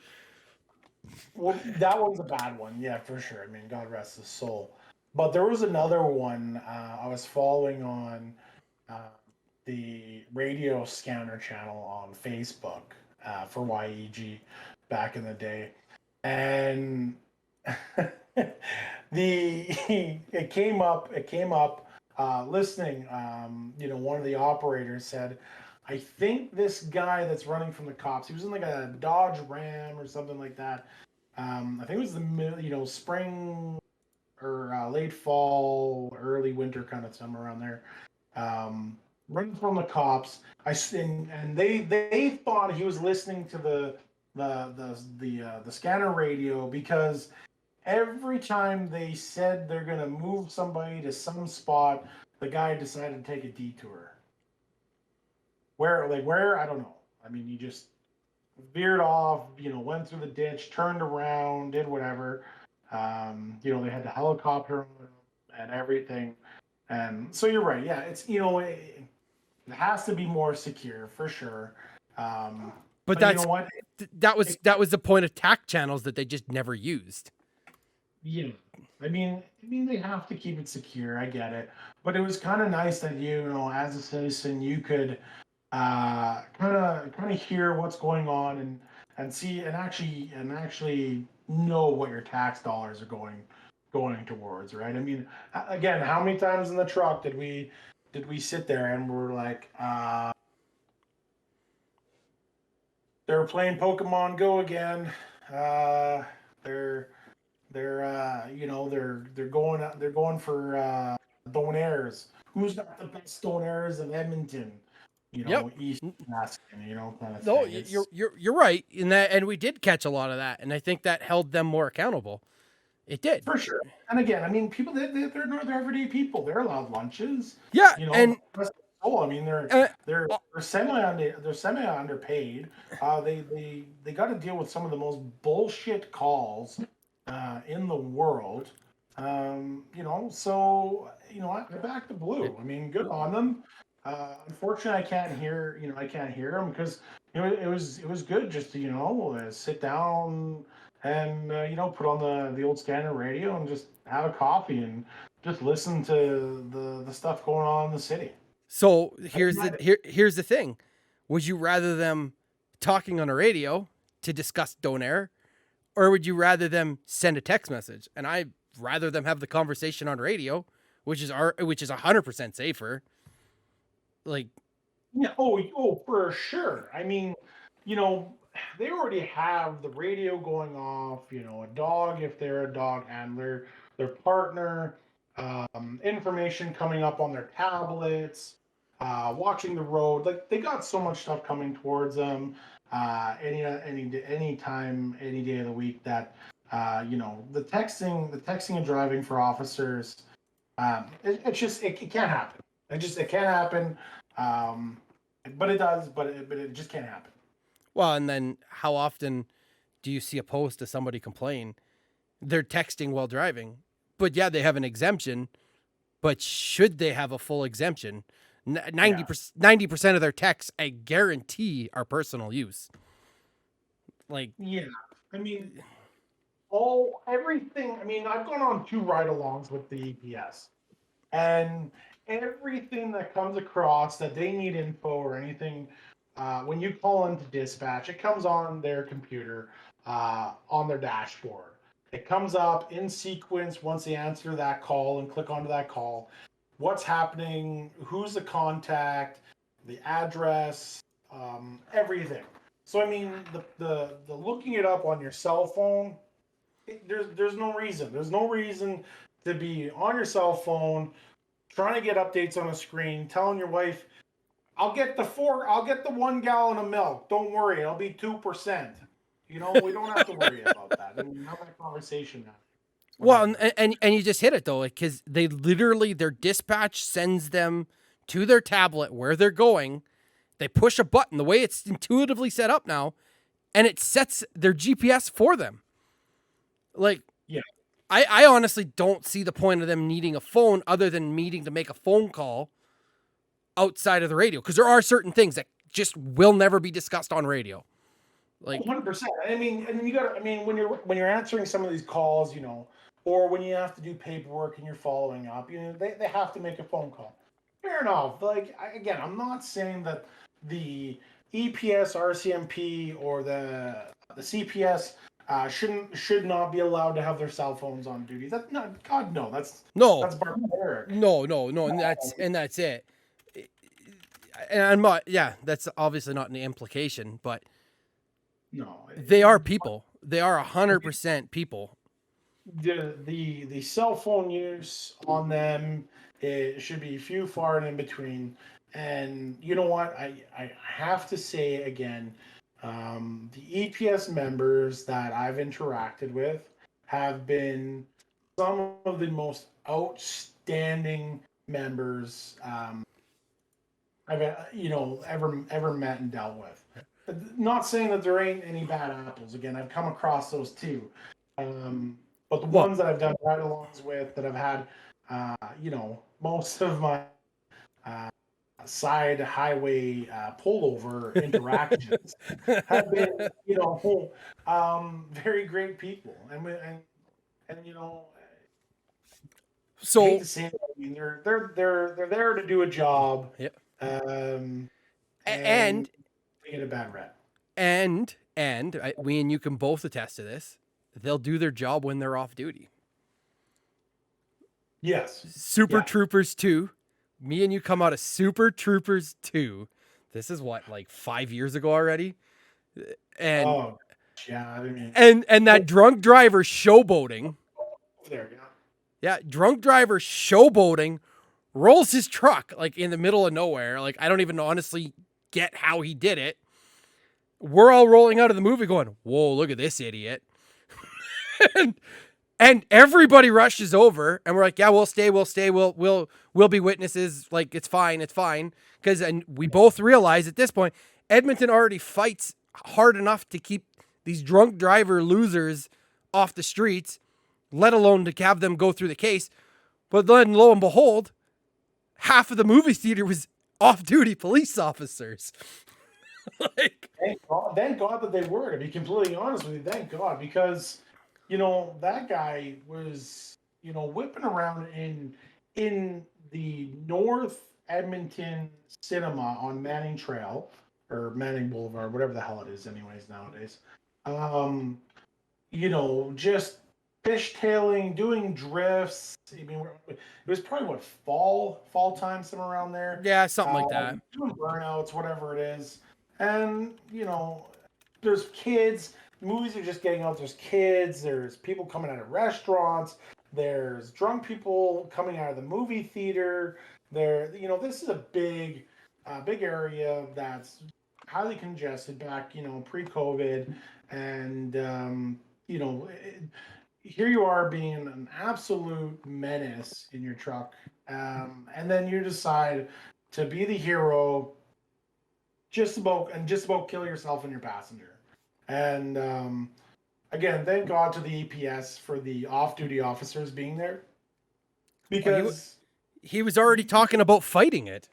Well, that one's a bad one. Yeah, for sure. I mean, God rest his soul. But there was another one I was following on the radio scanner channel on Facebook for YEG back in the day. And it came up listening. One of the operators said, I think this guy that's running from the cops, he was in like a Dodge Ram or something like that. I think it was the spring or late fall, early winter kind of time around there. Running from the cops. And they thought he was listening to the scanner radio because every time they said they're gonna move somebody to some spot, the guy decided to take a detour. Where I don't know. I mean, he just veered off, went through the ditch, turned around, did whatever. They had the helicopter and everything. And so you're right. Yeah, it's it has to be more secure for sure.
But that's you know what? That was the point of TAC channels that they just never used.
Yeah, I mean they have to keep it secure. I get it, but it was kind of nice that as a citizen, you could kind of hear what's going on and see and actually know what your tax dollars are going towards, right? I mean, again, how many times in the truck did we sit there and we're like, they were playing Pokemon Go again. They're going for donairs. Who's got the best donairs of Edmonton?
Yep.
East Asking, kind of
No,
thing. It's
you're right in that, and we did catch a lot of that, and I think that held them more accountable. It did.
for sure. And again, I mean, people they're everyday people. They're allowed lunches.
Yeah,
God
and
rest their soul. I mean,
uh,
they're semi underpaid. They got to deal with some of the most bullshit calls in the world. I back the Blue. I mean, good on them. Unfortunately, I can't hear them because it was good just to sit down and put on the old standard radio and just have a coffee and just listen to the stuff going on in the city.
so here's the thing: would you rather them talking on a radio to discuss Donair, or would you rather them send a text message? And I'd rather them have the conversation on radio, which is 100% safer. Like,
Yeah. Oh, for sure. I mean, you know, they already have the radio going off. A dog if they're a dog handler, their partner, information coming up on their tablets, watching the road. Like they got so much stuff coming towards them. Any time, any day of the week that the texting and driving for officers. It can't happen. It can't happen. Um, but it does. But it just can't happen.
well, and then how often do you see a post of somebody complain they're texting while driving? But yeah, they have an exemption, but should they have a full exemption? 90% of their texts, I guarantee, are personal use. Like,
Yeah, I mean, everything. I mean, I've gone on 2 ride-alongs with the EPS, and everything that comes across that they need info or anything, when you call into dispatch, it comes on their computer, on their dashboard. It comes up in sequence once they answer that call and click onto that call. What's happening? Who's the contact? The address? Everything. So I mean, the looking it up on your cell phone, there's no reason. There's no reason to be on your cell phone trying to get updates on a screen, telling your wife, I'll get the 1 gallon of milk. Don't worry, it'll be 2%. We don't have to worry about that. And we have that conversation now.
well, and you just hit it though, because they literally, their dispatch sends them to their tablet where they're going. They push a button the way it's intuitively set up now, and it sets their GPS for them. Like,
Yeah.
I honestly don't see the point of them needing a phone other than needing to make a phone call outside of the radio, because there are certain things that just will never be discussed on radio. Like,
100%. I mean, and you got. I mean, when you're answering some of these calls, or when you have to do paperwork and you're following up, they have to make a phone call. Fair enough. Like again, I'm not saying that the EPS, RCMP, or the CPS should not be allowed to have their cell phones on duty. That's not. God no. That's barbaric.
no, and that's it. And I'm not. Yeah, that's obviously not an implication, but
No.
they are people. They are 100% people.
The cell phone use on them, it should be few, far, and in between. And you know what? I have to say again, the EPS members that I've interacted with have been some of the most outstanding members I've ever met and dealt with. Not saying that there ain't any bad apples. Again, I've come across those too. But the ones that I've done ride-alongs with, that I've had, most of my side highway pullover interactions have been, very great people, and I
So,
hate to say it, I mean, they're there to do a job.
yeah.
And they get a bad rep.
And we and you can both attest to this. They'll do their job when they're off duty.
Yes.
Super Troopers 2. Me and you come out of Super Troopers 2. This is what, like 5 years ago already? And
Yeah, I mean,
And that drunk driver showboating.
there, yeah.
Yeah, drunk driver showboating rolls his truck like in the middle of nowhere. Like I don't even honestly get how he did it. We're all rolling out of the movie going, "Whoa, look at this idiot." and, and everybody rushes over and we're like, "Yeah, we'll stay. We'll be witnesses. Like it's fine. Cuz and we both realize at this point Edmonton already fights hard enough to keep these drunk driver losers off the streets, let alone to have them go through the case. But then lo and behold, half of the movie theater was off-duty police officers. Like,
thank God that they were, to be completely honest with you. Thank God, because that guy was whipping around in the North Edmonton cinema on Manning Trail or Manning Boulevard, whatever the hell it is anyways nowadays. Just fishtailing, doing drifts. I mean, it was probably what fall time, somewhere around there.
yeah, something like that.
Doing burnouts, whatever it is, and there's kids. Movies are just getting out. There's kids. There's people coming out of restaurants. There's drunk people coming out of the movie theater. This is a big area that's highly congested back, pre-COVID, and here you are being an absolute menace in your truck, and then you decide to be the hero, just about kill yourself and your passenger. And again, thank God to the EPS for the off-duty officers being there, because
he was already talking about fighting it.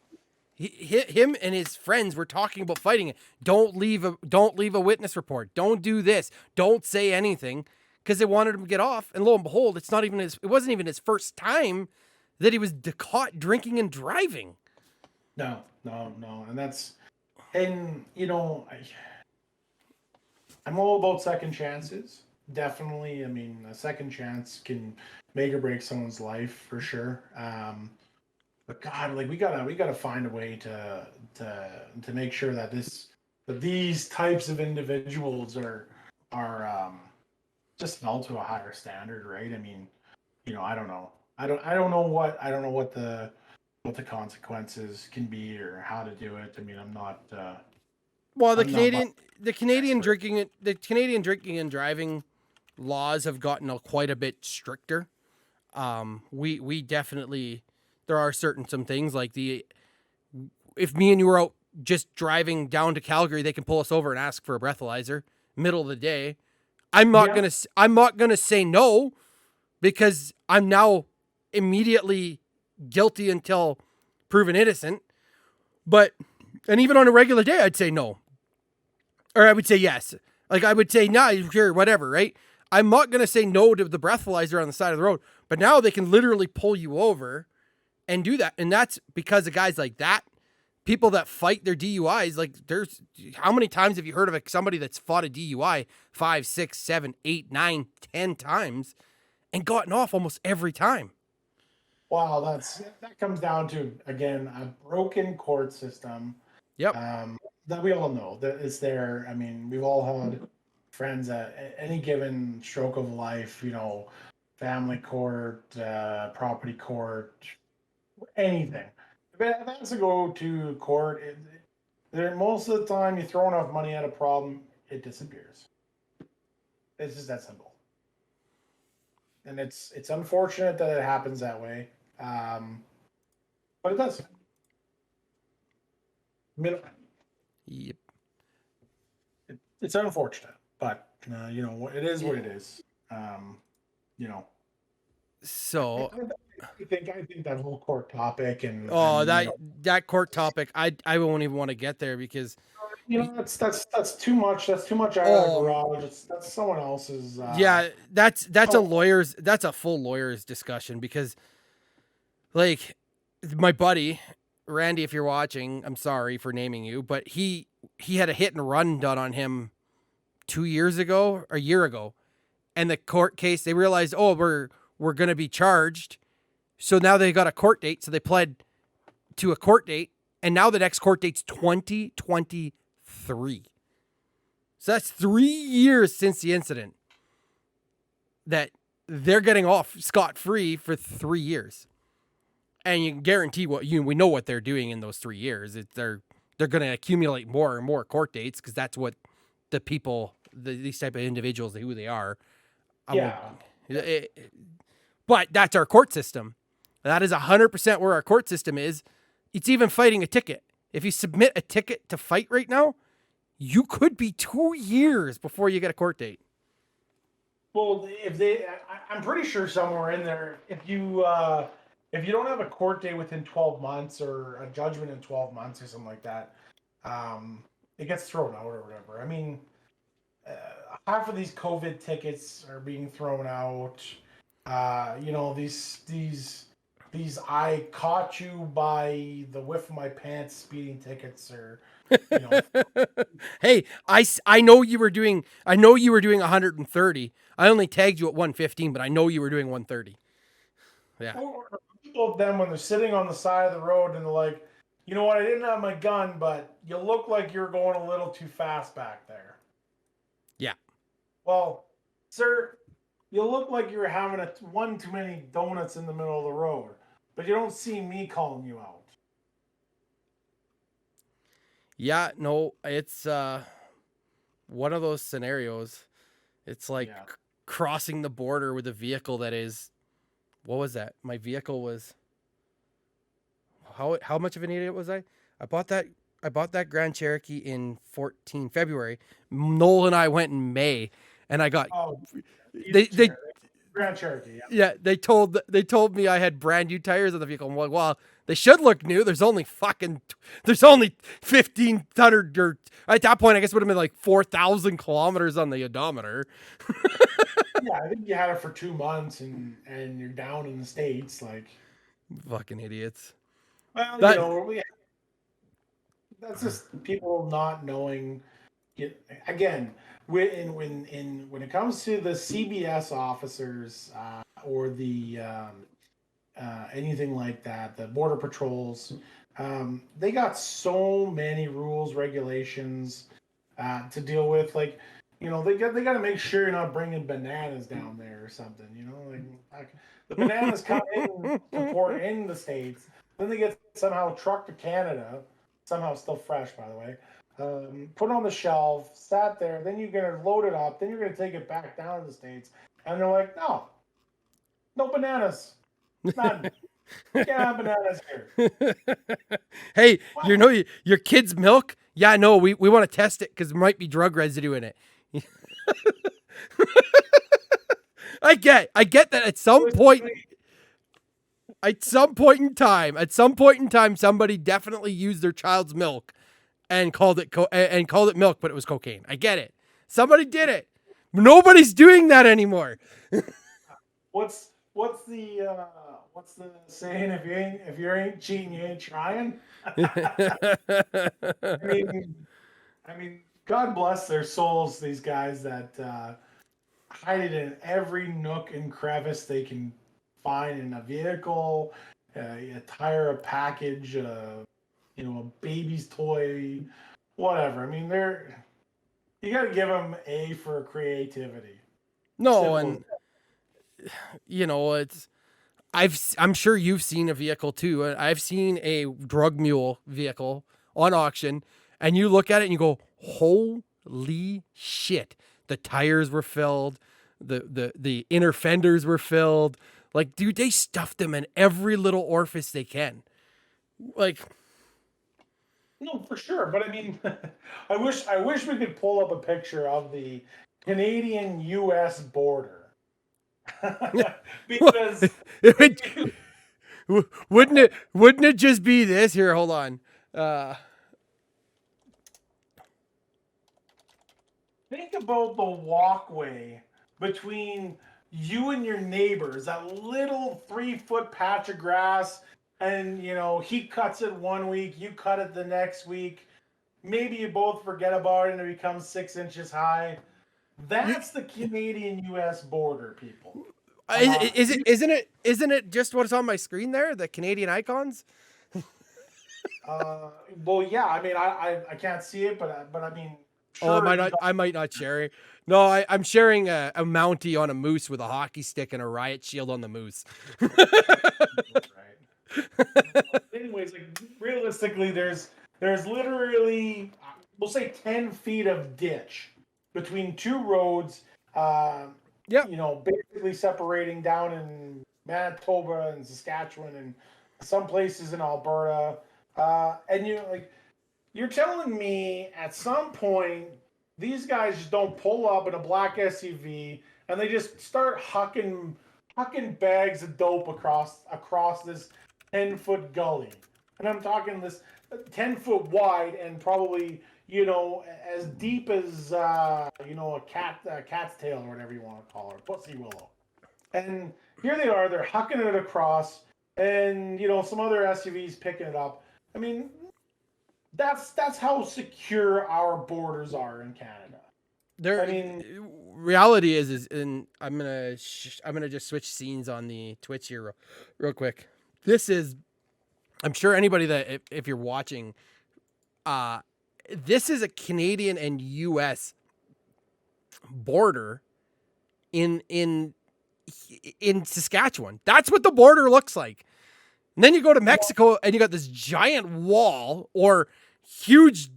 Him and his friends were talking about fighting it. Don't leave a witness report. Don't do this. Don't say anything, because they wanted him to get off. And lo and behold, it wasn't even his first time that he was caught drinking and driving.
No, I'm all about second chances. Definitely. I mean, a second chance can make or break someone's life for sure. But God, like we gotta find a way to make sure that these types of individuals are just held to a higher standard, right? I mean, I don't know. I don't know what the consequences can be or how to do it. I mean, I'm not.
Well, the Canadian drinking and driving laws have gotten quite a bit stricter. We definitely, there are some things like if me and you were out just driving down to Calgary, they can pull us over and ask for a breathalyzer middle of the day. I'm not gonna say no, because I'm now immediately guilty until proven innocent. And even on a regular day, I'd say no. Or I would say yes. Like I would say, nah, sure, whatever, right? I'm not going to say no to the breathalyzer on the side of the road. But now they can literally pull you over and do that. And that's because of guys like that. People that fight their DUIs, like how many times have you heard of somebody that's fought a DUI 5, 6, 7, 8, 9, 10 times and gotten off almost every time?
Wow, that comes down to, again, a broken court system.
Yep.
That we all know that is there. I mean, we've all had friends at any given stroke of life, family court, property court, anything. If it has to go to court, most of the time you throw enough money at a problem, it disappears. It's just that simple. And it's unfortunate that it happens that way. But it does. I mean,
yep.
It's unfortunate, but it is what it is.
So
I think that whole court topic and
that court topic, I won't even want to get there, because
that's too much. That's too much out of the garage. That's someone else's.
That's a full lawyer's discussion, because like my buddy Randy, if you're watching, I'm sorry for naming you, but he had a hit and run done on him 2 years ago, or a year ago, and the court case, they realized, we're going to be charged, so now they got a court date, so they pled to a court date, and now the next court date's 2023. So that's 3 years since the incident that they're getting off scot-free for 3 years. And you can guarantee we know what they're doing in those 3 years. They're going to accumulate more and more court dates because that's what the people, these type of individuals, who they are. But that's our court system. That is 100% where our court system is. It's even fighting a ticket. If you submit a ticket to fight right now, you could be 2 years before you get a court date.
Well, I'm pretty sure somewhere in there, if you don't have a court date within 12 months or a judgment in 12 months or something like that, it gets thrown out or whatever. I mean, half of these COVID tickets are being thrown out. These I caught you by the whiff of my pants speeding tickets or,
Hey, I know you were doing 130. I only tagged you at 115, but I know you were doing 130. Yeah.
Or people of them when they're sitting on the side of the road and they're like, you know what, I didn't have my gun, but you look like you're going a little too fast back there.
Yeah.
Well, sir, you look like you're having one too many donuts in the middle of the road, but you don't see me calling you out.
Yeah, no, it's one of those scenarios. It's like crossing the border with a vehicle that is, what was that? My vehicle was, how much of an idiot was I? I bought that Grand Cherokee in February. Noel and I went in May, and I got they
Grand Cherokee.
Yeah, they told me I had brand new tires on the vehicle. I'm like, well, they should look new. There's only 1,500, or at that point, I guess it would have been like 4,000 kilometers on the odometer.
Yeah, I think you had it for 2 months, and you're down in the States, like
fucking idiots.
Well, that's just people not knowing. Again, when it comes to the CBS officers or the anything like that, the border patrols, they got so many rules, regulations to deal with. Like, they got to make sure you're not bringing bananas down there or something. Like the bananas come in support in the States, then they get somehow trucked to Canada, somehow still fresh, by the way. Put on the shelf, sat there, then you're going to load it up, then you're going to take it back down to the States, and they're like, no bananas. None. You can't have bananas here.
Hey, wow. Your kid's milk? Yeah, no, we want to test it because there might be drug residue in it. I get that at some point in time, somebody definitely used their child's milk and called it milk, but it was cocaine. I get it. Somebody did it. Nobody's doing that anymore.
What's the saying? If you ain't cheating, you ain't trying. I mean, God bless their souls. These guys that hide it in every nook and crevice they can find in a vehicle, a tire, a package, a baby's toy, whatever. I mean, you got to give them A for creativity.
No, simple. And I'm sure you've seen a vehicle too. I've seen a drug mule vehicle on auction, and you look at it and you go, holy shit. The tires were filled. The inner fenders were filled. Like, dude, they stuffed them in every little orifice they can. Like,
no, for sure. But I mean, I wish we could pull up a picture of the Canadian-U.S. border. Because
wouldn't it just be this? Here, hold on.
Think about the walkway between you and your neighbors, that little 3-foot patch of grass, and he cuts it one week, you cut it the next week. Maybe you both forget about it and it becomes 6 inches high. That's the Canadian-U.S. border, people.
Isn't it just what's on my screen there? The Canadian icons?
Well, yeah. I mean, I can't see it, but I mean,
Oh,
Sure, you
I might not share it. No, I'm sharing a Mountie on a moose with a hockey stick and a riot shield on the moose.
right. Anyways, like realistically, there's literally we'll say 10 feet of ditch between two roads.
Yep.
You know, basically separating down in Manitoba and Saskatchewan and some places in Alberta. And you're telling me at some point these guys just don't pull up in a black SUV and they just start hucking bags of dope across this 10-foot gully. And I'm talking this 10-foot wide and probably, as deep as a cat's tail or whatever you want to call her, pussy willow. And here they are, they're hucking it across, and some other SUVs picking it up. I mean, that's how secure our borders are in Canada.
Reality is, and I'm gonna just switch scenes on the Twitch here real quick. I'm sure anybody that if you're watching, this is a Canadian and U.S. border in Saskatchewan. That's what the border looks like. And then you go to Mexico and you got this giant wall or huge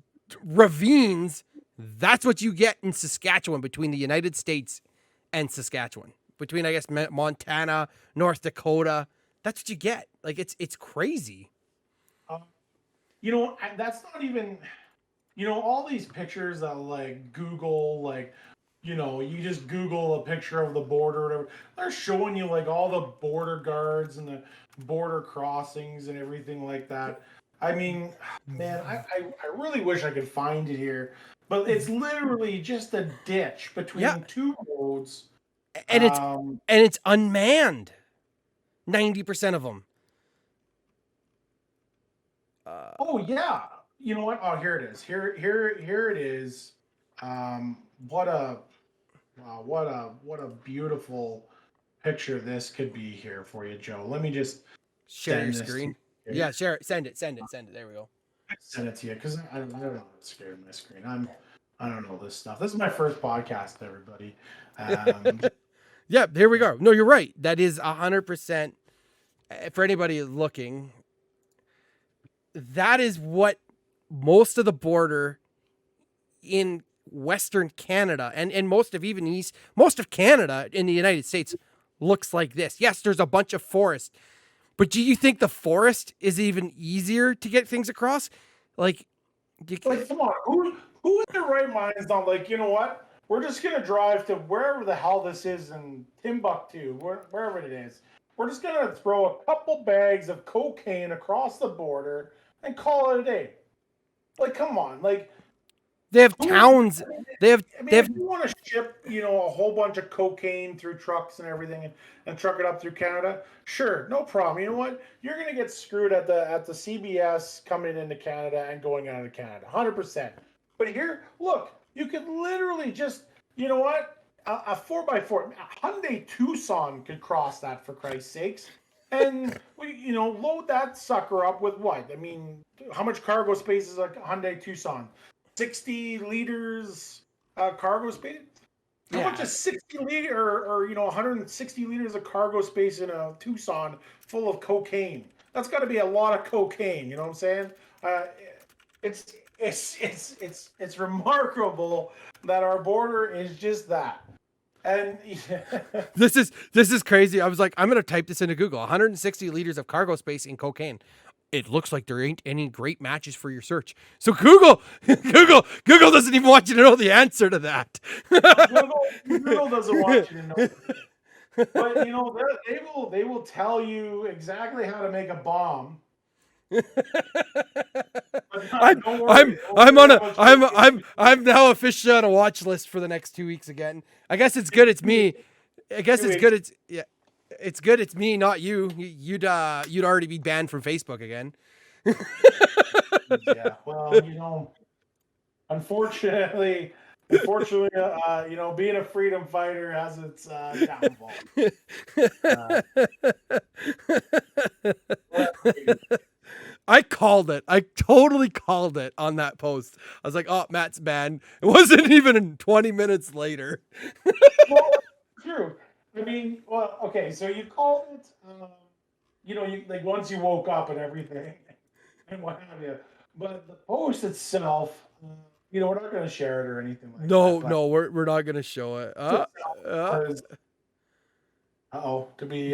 ravines. That's what you get in Saskatchewan between the United States and Saskatchewan. Between, I guess, Montana, North Dakota. That's what you get. Like, it's crazy.
That's not even, all these pictures that Google, you just Google a picture of the border or whatever. They're showing you all the border guards and the border crossings and everything like that. I mean, man, I really wish I could find it here, but it's literally just a ditch between two roads,
and it's unmanned. 90% of them.
Oh yeah, you know what? Oh, here it is. Here it is. What a beautiful picture this could be here for you, Joe. Let me just
share your screen. Yeah, share it. Send it. There we go.
Send it to you because I don't know how to share my screen. I don't know this stuff. This is my first podcast, everybody.
Yeah, here we go. No, you're right. That is 100%. For anybody looking, that is what most of the border in Western Canada and most of Canada in the United States looks like this. Yes, there's a bunch of forest, but do you think the forest is even easier to get things across?
Come on, who in their right mind is not you know what? We're just gonna drive to wherever the hell this is in Timbuktu, wherever it is. We're just gonna throw a couple bags of cocaine across the border and call it a day. Come on,
they have towns. If
you want to ship, a whole bunch of cocaine through trucks and everything, and truck it up through Canada, sure, no problem. You know what? You're gonna get screwed at the CBS coming into Canada and going out of Canada, 100%. But here, look, you could literally just, you know what? A 4x4, a Hyundai Tucson could cross that, for Christ's sakes. And we, load that sucker up with what? I mean, how much cargo space is a Hyundai Tucson? 60 liters cargo space? How much is 60 liters or 160 liters of cargo space in a Tucson full of cocaine? That's got to be a lot of cocaine. You know what I'm saying? It's remarkable that our border is just that. And
this is crazy. I was like, I'm gonna type this into Google. 160 liters of cargo space in cocaine. It looks like there ain't any great matches for your search. So Google doesn't even want you to know the answer to that.
Google doesn't want you to know. But they will tell you exactly how to make a bomb.
I'm now officially on a watch list for the next 2 weeks again. I guess it's good. It's me. I guess it's good. It's good. It's me, not you. You'd already be banned from Facebook again.
Yeah. Well, unfortunately, being a freedom fighter has its downfall.
I called it. I totally called it on that post. I was like, "Oh, Matt's banned." It wasn't even 20 minutes later.
Well, true. I mean, well, okay, so you called it, you like once you woke up and everything, and what have you. But the post itself, we're not going to share it or anything like that.
No,
But
no, we're not gonna show it. Uh,
was, to be,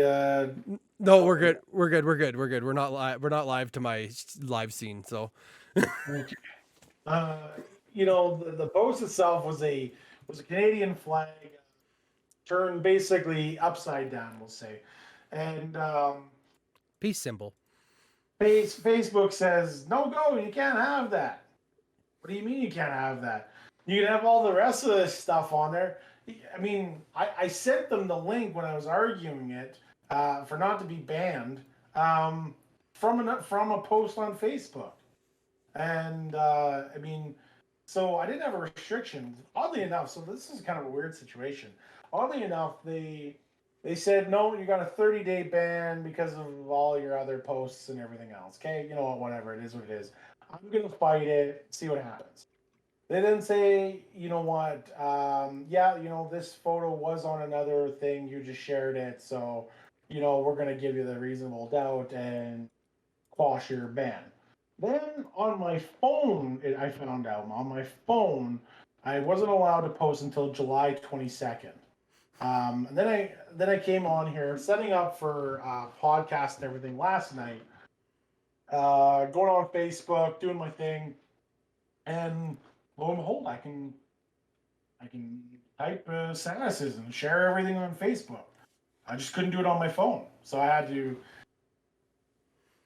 no, we're good. We're good. We're good. We're good. We're not live. We're not live to my live scene. So,
okay. uh, the post itself was a Canadian flag turned basically upside down, we'll say, and
peace symbol.
Facebook says no go, you can't have that. What do you mean you can't have that? You can have all the rest of this stuff on there. I mean, I sent them the link when I was arguing it for not to be banned from a post on Facebook, and I mean, so I didn't have a restriction. Oddly enough, so this is kind of a weird situation. Oddly enough, they said no, you got a 30-day ban because of all your other posts and everything else. Okay, you know what? Whatever, it is what it is. I'm gonna fight it, see what happens. They didn't say, you know what, yeah, this photo was on another thing, you just shared it, so, we're going to give you the reasonable doubt and quash your ban. Then on my phone, I found out, on my phone, I wasn't allowed to post until July 22nd. And then I came on here, setting up for podcast and everything last night, going on Facebook, doing my thing, and lo and behold, I can type sentences and share everything on Facebook. I just couldn't do it on my phone, so I had to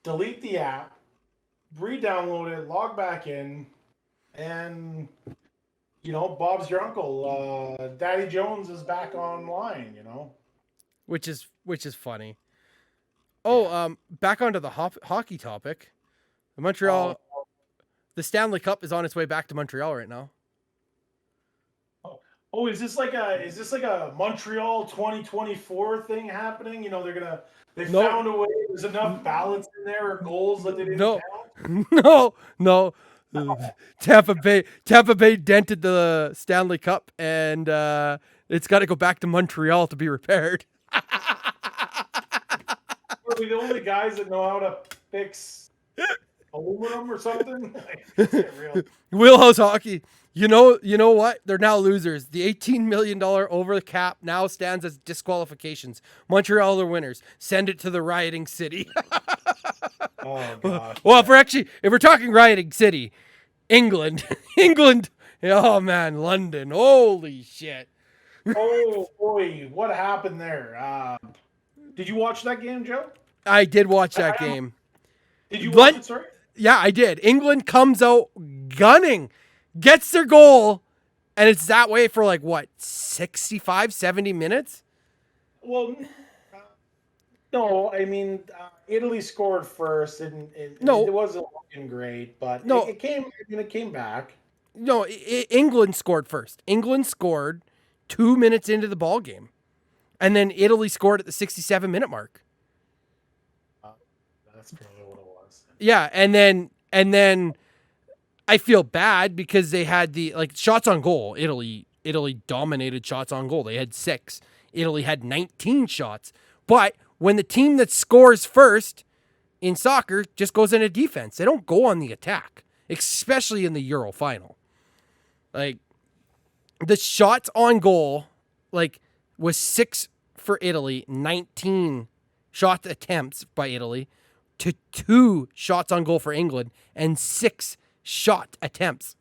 delete the app, re-download it, log back in, and Bob's your uncle. Daddy Jones is back online.
Which is funny. Oh,
Yeah.
back onto the hockey topic. Montreal, the Stanley Cup is on its way back to Montreal right now.
Oh, is this like a Montreal 2024 thing happening? They found a way. There's enough ballots in there or goals that they didn't
count. No. Tampa Bay dented the Stanley Cup, and it's got to go back to Montreal to be repaired.
Are we the only guys that know how to fix aluminum or something?
Wheelhouse hockey. You know what? They're now losers. The $18 million over the cap now stands as disqualifications. Montreal are winners. Send it to the rioting city.
Oh god.
Well, if we're talking rioting city, England. Oh man, London. Holy shit.
Oh boy, what happened there? Did you watch that game, Joe?
I did watch that game.
Did you watch it, sorry?
Yeah, I did. England comes out gunning, gets their goal, and it's that way for 65, 70 minutes?
Well, no, I mean, Italy scored first, and it wasn't looking great, but it came back.
No, England scored first. England scored 2 minutes into the ball game, and then Italy scored at the 67-minute mark.
That's probably what it was.
Yeah, and then I feel bad because they had the shots on goal. Italy dominated shots on goal. They had 6. Italy had 19 shots. But when the team that scores first in soccer just goes into defense, they don't go on the attack, especially in the Euro final. The shots on goal was 6 for Italy, 19 shot attempts by Italy to 2 shots on goal for England and 6 shot attempts.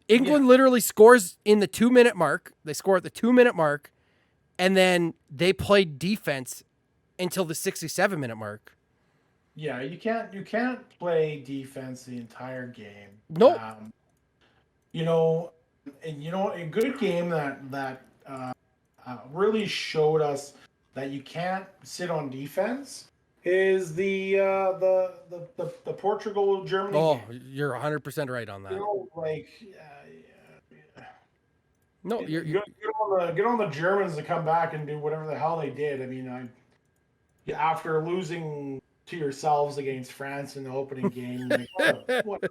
England literally scores in the 2-minute mark. They score at the 2-minute mark, and then they played defense until the 67-minute mark.
Yeah, you can't play defense the entire game.
Nope.
A good game that really showed us that you can't sit on defense is the Portugal Germany.
Oh,
game.
You're 100% right on that. No,
get on the Germans to come back and do whatever the hell they did. I mean, after losing to yourselves against France in the opening game. Like, what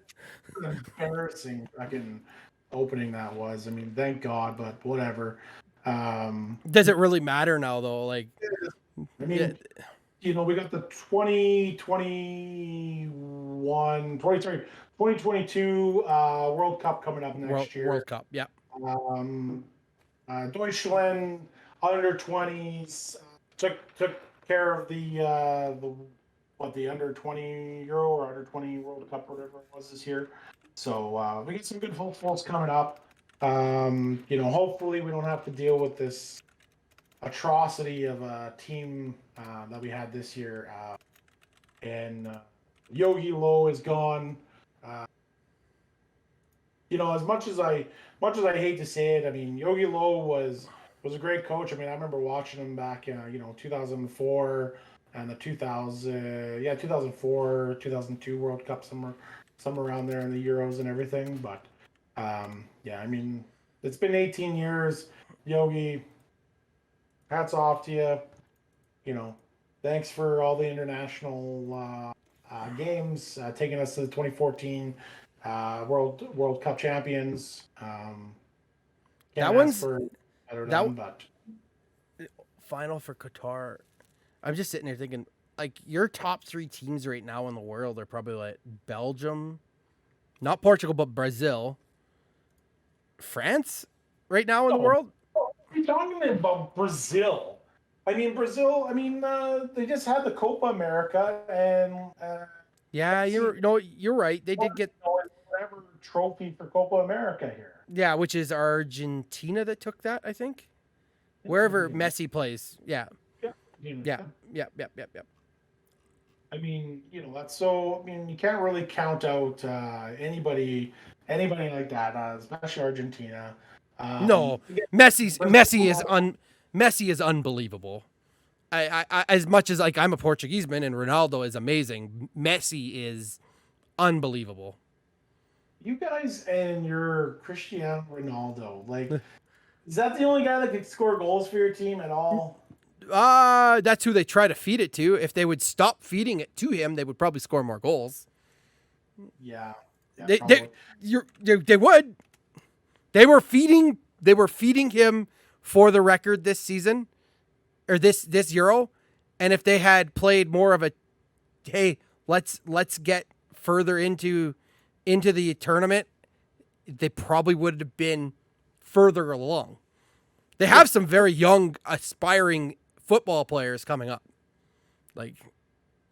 an embarrassing fucking opening that was. I mean, thank God, but whatever.
Does it really matter now, though? Like,
I
yeah,
mean, we got the 2021, 2022 World Cup coming up next year.
World Cup. Yeah.
Deutschland under 20s took care of the under 20 Euro or under 20 World Cup, whatever it was this year. So we get some good hopefuls coming up. Hopefully we don't have to deal with this atrocity of a team that we had this year. And Yogi Low is gone. As much as I hate to say it, I mean Yogi Low was a great coach. I mean I remember watching him back in 2004 and the 2004 2002 World Cup somewhere around there in the Euros and everything. But I mean it's been 18 years, Yogi. Hats off to you. Thanks for all the international games, taking us to the 2014 World Cup champions.
That
Can't ask
one's
for better
that
than, but
final for Qatar. I'm just sitting there thinking, like, your top 3 teams right now in the world are probably like Belgium, not Portugal, but Brazil, France, right now in the world.
You're talking about Brazil. I mean, Brazil. I mean, they just had the Copa America, and
Yeah, you're right. They did get
whatever trophy for Copa America here.
Yeah, which is Argentina that took that, I think. Wherever Messi plays. Yeah. Yeah.
I mean, that's so. I mean, you can't really count out anybody like that, especially Argentina.
No, Messi is unbelievable. I as much as like I'm a Portuguese man and Ronaldo is amazing, Messi is unbelievable.
You guys and your Cristiano Ronaldo, like, is that the only guy that can score goals for your team at all?
That's who they try to feed it to. If they would stop feeding it to him, they would probably score more goals.
Yeah,
they would. They were feeding him for the record this season, or this Euro, and if they had played more of a, hey, let's get further into the tournament, they probably would have been further along. They have some very young, aspiring football players coming up. Like,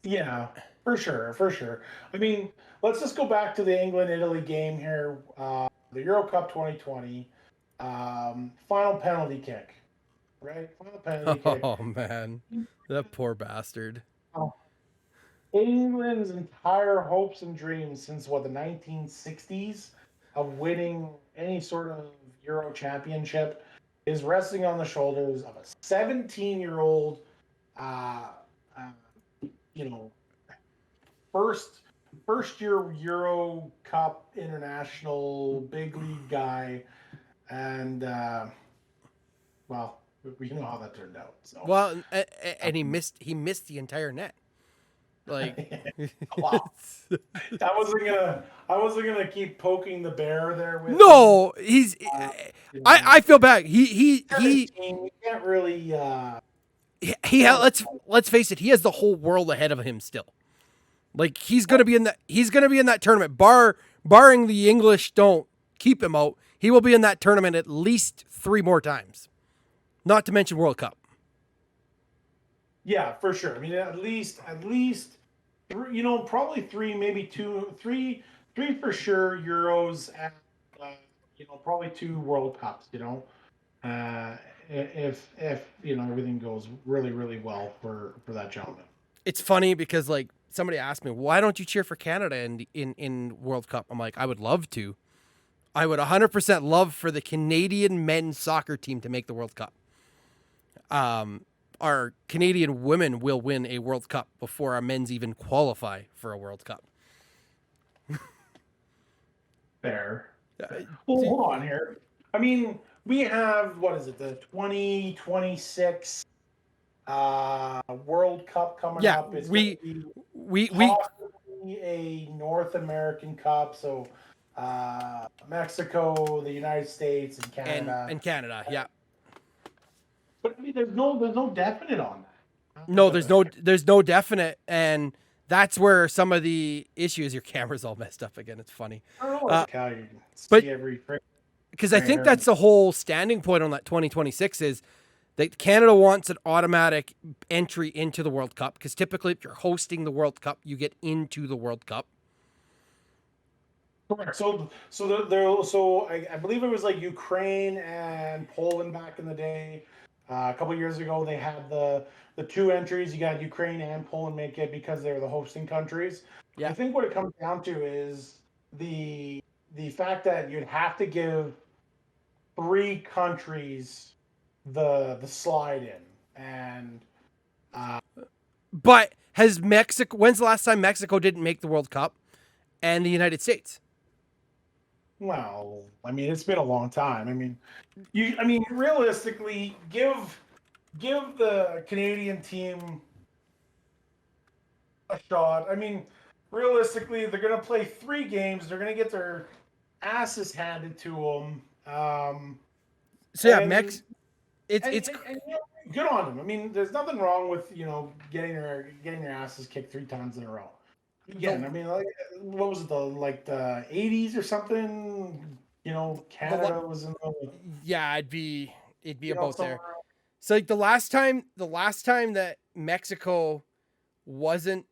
yeah, for sure. I mean, let's just go back to the England-Italy game here. The Euro Cup 2020, final penalty kick, right? Final penalty kick.
Oh man, that poor bastard.
England's entire hopes and dreams since the 1960s of winning any sort of Euro championship is resting on the shoulders of a 17-year-old, first year Euro Cup international big league guy, and well, we know how that turned out. So
well, and he missed the entire net. Like,
wow. I wasn't gonna keep poking the bear there with
no, he's I feel bad. He
you can't really
let's face it, he has the whole world ahead of him still. Like, he's gonna be in that tournament. Barring the English don't keep him out, he will be in that tournament at least 3 more times. Not to mention World Cup.
Yeah, for sure. I mean, at least, probably 3, maybe 2, 3 for sure Euros, and probably 2 World Cups. If everything goes really, really well for that gentleman.
It's funny because, like, somebody asked me, why don't you cheer for Canada in World Cup? I'm like, I would love to. I would 100% love for the Canadian men's soccer team to make the World Cup. Our Canadian women will win a World Cup before our men's even qualify for a World Cup.
Fair. Well, hold on here. I mean, we have, what is it, the 2026 World Cup coming
Yeah,
up. It's going to
we
be
we we
possibly a North American Cup. So Mexico, the United States, and Canada.
and Canada. Yeah.
But I mean, there's no definite on
No,
that.
there's no definite, and that's where some of the issues. Your camera's all messed up again. It's funny,
I don't know.
uh,
It's how you
but
see every
because I think
trainer.
that's the whole standing point on that 2026 is that Canada wants an automatic entry into the World Cup because typically if you're hosting the World Cup, you get into the World Cup.
Correct. So I believe it was like Ukraine and Poland back in the day. A couple years ago, they had the two entries. You got Ukraine and Poland make it because they were the hosting countries. I
Yeah,
think what it comes down to is the fact that you'd have to give three countries the slide in, and
but has Mexico? When's the last time Mexico didn't make the World Cup? And the United States.
well, I mean, it's been a long time. I mean, realistically, give the Canadian team a shot. I mean, realistically, they're going to play three games. They're going to get their asses handed to them.
So yeah,
And,
it's
and you know, good on them. I mean, there's nothing wrong with getting your asses kicked three times in a row. Again,
the
I mean, like, what was it, the 80s or something?
the
Canada was in the
yeah, it'd be about
somewhere.
there. So like the last time that Mexico wasn't.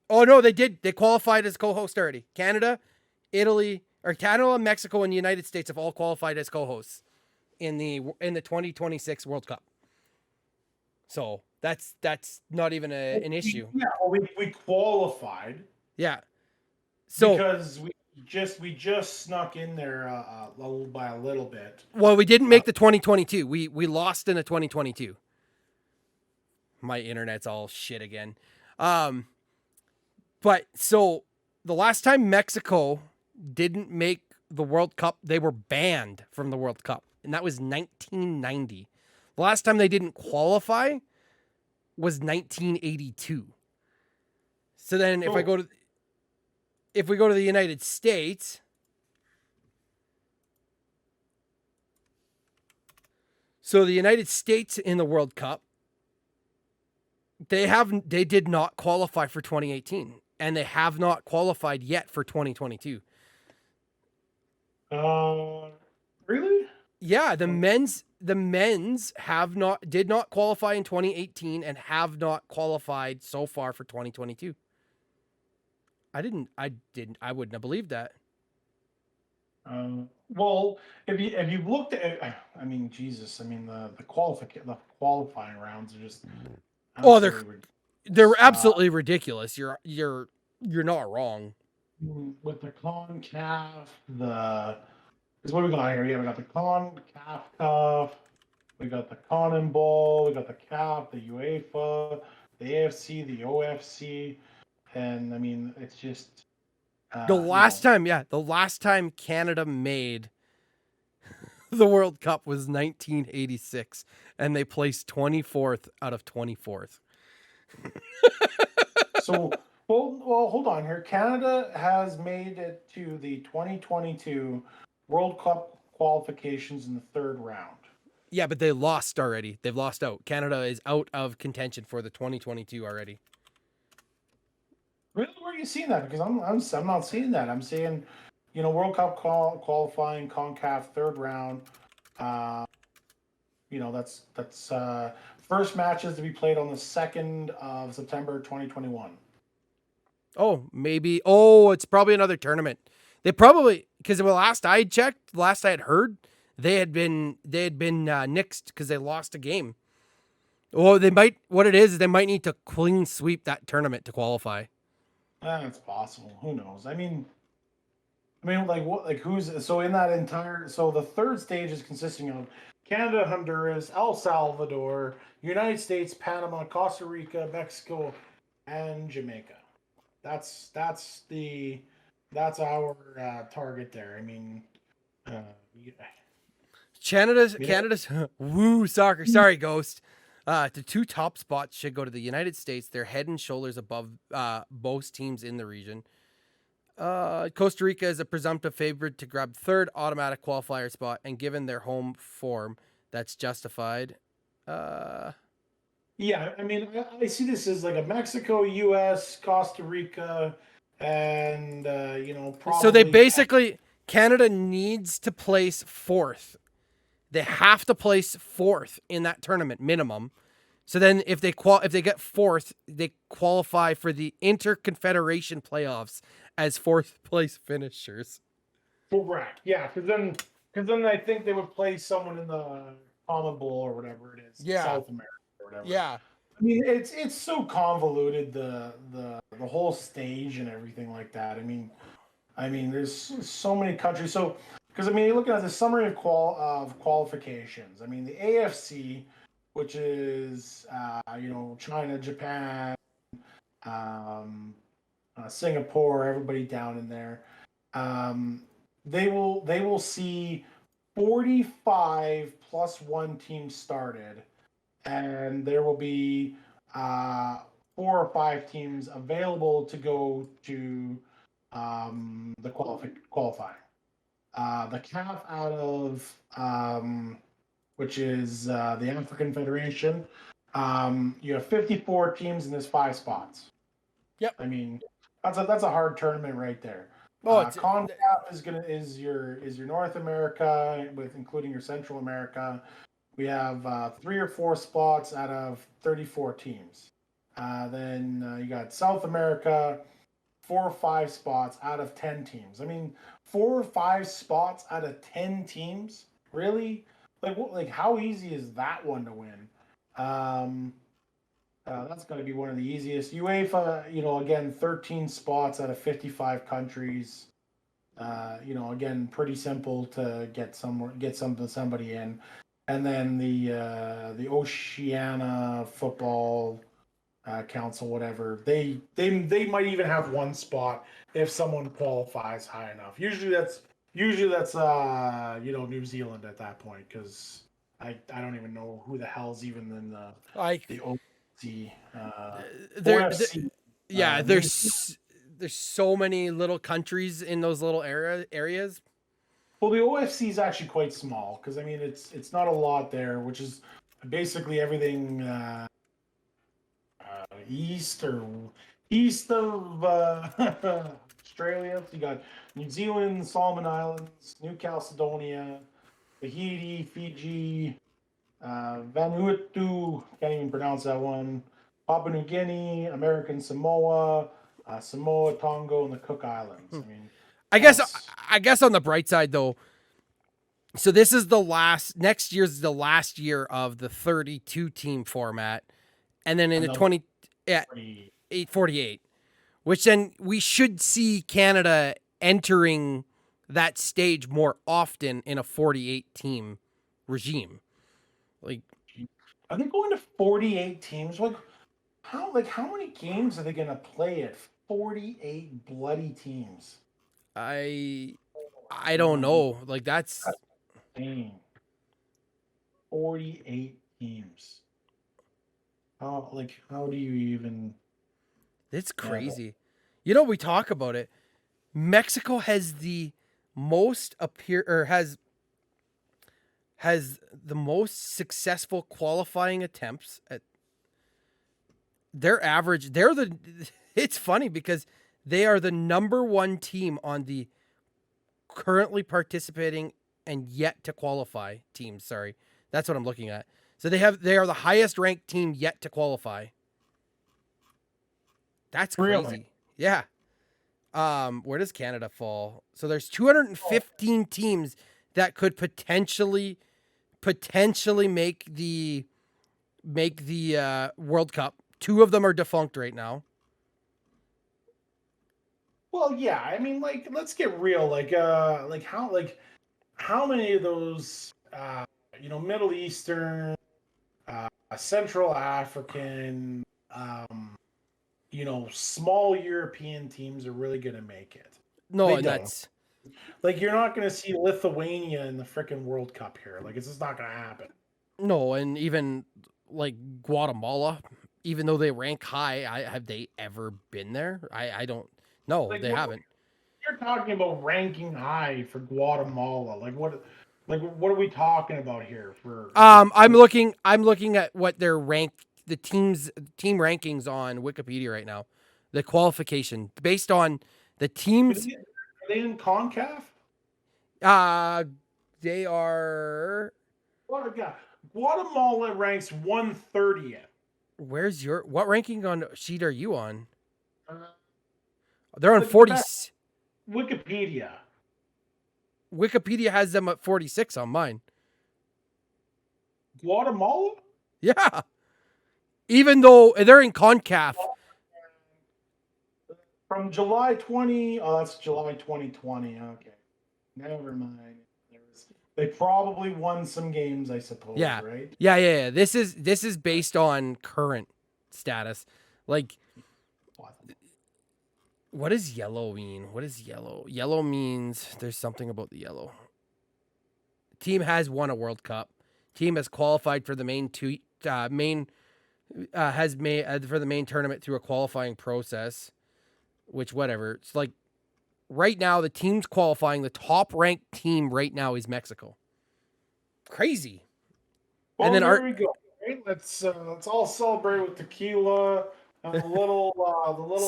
Oh no, they did. They qualified as co-host already. Italy, or Canada, Mexico, and the United States have all qualified as co-hosts in the 2026 World Cup. So that's not even an issue.
Yeah, well, we qualified
Yeah. So
because we just snuck in there by a little bit.
well, we didn't
Uh,
make the 2022. We lost in the 2022. My internet's all shit again. Um, but so the last time Mexico didn't make the World Cup, they were banned from the World Cup, and that was 1990. The last time they didn't qualify was 1982. So then
so
if we go to the United States, so the United States in the World Cup, they did not qualify for 2018 and they have not qualified yet for 2022.
really?
Yeah, the men's have not did not qualify in 2018 and have not qualified so far for 2022. I wouldn't have believed that.
Well, if you've looked at, I mean, Jesus, I mean the qualifying rounds are just
Oh,
absolutely
they're
ridiculous.
absolutely ridiculous. You're not wrong.
With the CONCACAF, is what we got here. Yeah, we got the CONCACAF Cup, we got the CONMEBOL Bowl, we got the CAF, the UEFA, the AFC, the OFC, and I mean, it's just
The last time Canada made the World Cup was 1986 and they placed 24th out of 24th.
So, well, hold on here. Canada has made it to the 2022 World Cup qualifications in the third round.
Yeah, but they lost already. They've lost out. Canada is out of contention for the 2022 already.
Really, where are you seeing that? Because I'm not seeing that. I'm seeing, World Cup qualifying CONCACAF third round. Uh, that's first matches to be played on the 2nd of September 2021.
Oh, maybe. Oh, it's probably another tournament. They probably because the last I checked, last I had heard, they had been nixed because they lost a game. Well, they might. What it is they might need to clean sweep that tournament to qualify.
It's possible. Who knows? Like what? Like who's so in that entire? So the third stage is consisting of Canada, Honduras, El Salvador, United States, Panama, Costa Rica, Mexico, and Jamaica. That's our target there. I mean, uh, yeah.
Canada's woo soccer. Sorry, Ghost. The two top spots should go to the United States. They're head and shoulders above most teams in the region. Costa Rica is a presumptive favorite to grab third automatic qualifier spot, and given their home form, that's justified.
Yeah, I mean, I see this as like a Mexico, U.S., Costa Rica, and
So they
probably
basically Canada needs to place fourth. They have to place fourth in that tournament minimum. So then, if they get fourth, they qualify for the Interconfederation playoffs as fourth place finishers.
correct. Yeah, because then I think they would play someone in the Common Bowl or whatever it is,
Yeah,
South America or whatever.
yeah.
I mean, it's so convoluted the whole stage and everything like that. I mean, there's so many countries. So, because I mean, you're looking at the summary of qualifications. I mean, the AFC, which is China, Japan, um, Singapore, everybody down in there. Um, they will see 45 plus one team started, and there will be uh, 4 or 5 teams available to go to the qualifying. The CAF out of which is the African Federation. You have 54 teams and there's 5 spots.
Yep.
I mean, that's a hard tournament right there.
Oh,
CONCACAF is your North America with including your Central America. We have 3 or 4 spots out of 34 teams. Then you got South America, 4 or 5 spots out of 10 teams. I mean, 4 or 5 spots out of 10 teams, really? Like how easy is that one to win? Um, that's going to be one of the easiest. UEFA, again, 13 spots out of 55 countries. Again, pretty simple to get somebody in. And then the Oceania Football Council, whatever, they might even have 1 spot if someone qualifies high enough. Usually that's New Zealand at that point, because I don't even know who the hell's even in the OFC. OFC.
Yeah, there's so many little countries in those little areas.
Well, the OFC is actually quite small, because I mean it's not a lot there, which is basically everything east of Australia. So you got New Zealand, Solomon Islands, New Caledonia, Tahiti, Fiji, Vanuatu, can't even pronounce that one, Papua New Guinea, American Samoa, Samoa, Tonga, and the Cook Islands. I mean,
I guess on the bright side though, so this is next year's the last year of the 32 team format, and then in the 848, which then we should see Canada entering that stage more often in a 48 team regime. Like,
are they going to 48 teams? How many games are they going to play at 48 bloody teams?
I don't know. Like that's
insane. 48 teams. How do you even?
It's crazy. We talk about it. Mexico has the most has the most successful qualifying attempts at their average. It's funny because they are the number 1 team on the currently participating and yet to qualify teams. Sorry. That's what I'm looking at. So they are the highest ranked team yet to qualify. That's crazy.
Really?
Yeah. Where does Canada fall? So there's 215 teams that could potentially make the World Cup. 2 of them are defunct right now.
Well, yeah. I mean, let's get real. How many of those Middle Eastern, Central African, small European teams are really going to make it?
No,
and
that's
you're not going to see Lithuania in the freaking World Cup here. It's just not going to happen.
no, and even like Guatemala, even though they rank high, have they ever been there? I don't. No,
Like
they haven't.
you're talking about ranking high for Guatemala. Like what are we talking about here for?
I'm looking at what their the team rankings on Wikipedia right now. The qualification based on the teams.
Are they in CONCACAF?
They are.
What yeah. Guatemala ranks 130th.
What ranking on sheet are you on?
Uh,
They're on
the
40.
best- Wikipedia.
Wikipedia has them at 46 on mine.
Guatemala?
Yeah. Even though they're in CONCACAF.
From July 20. Oh, that's July 2020. Okay. Never mind. They probably won some games, I suppose,
Yeah.
right?
Yeah. This is based on current status. Like, what does yellow mean? What is yellow? Yellow means there's something about the yellow. Team has won a World Cup. Team has qualified for the main has made for the main tournament through a qualifying process. Which whatever. It's like right now the team's qualifying. The top ranked team right now is Mexico. Crazy.
Well,
and then
there we go. Right? Let's all celebrate with tequila and the little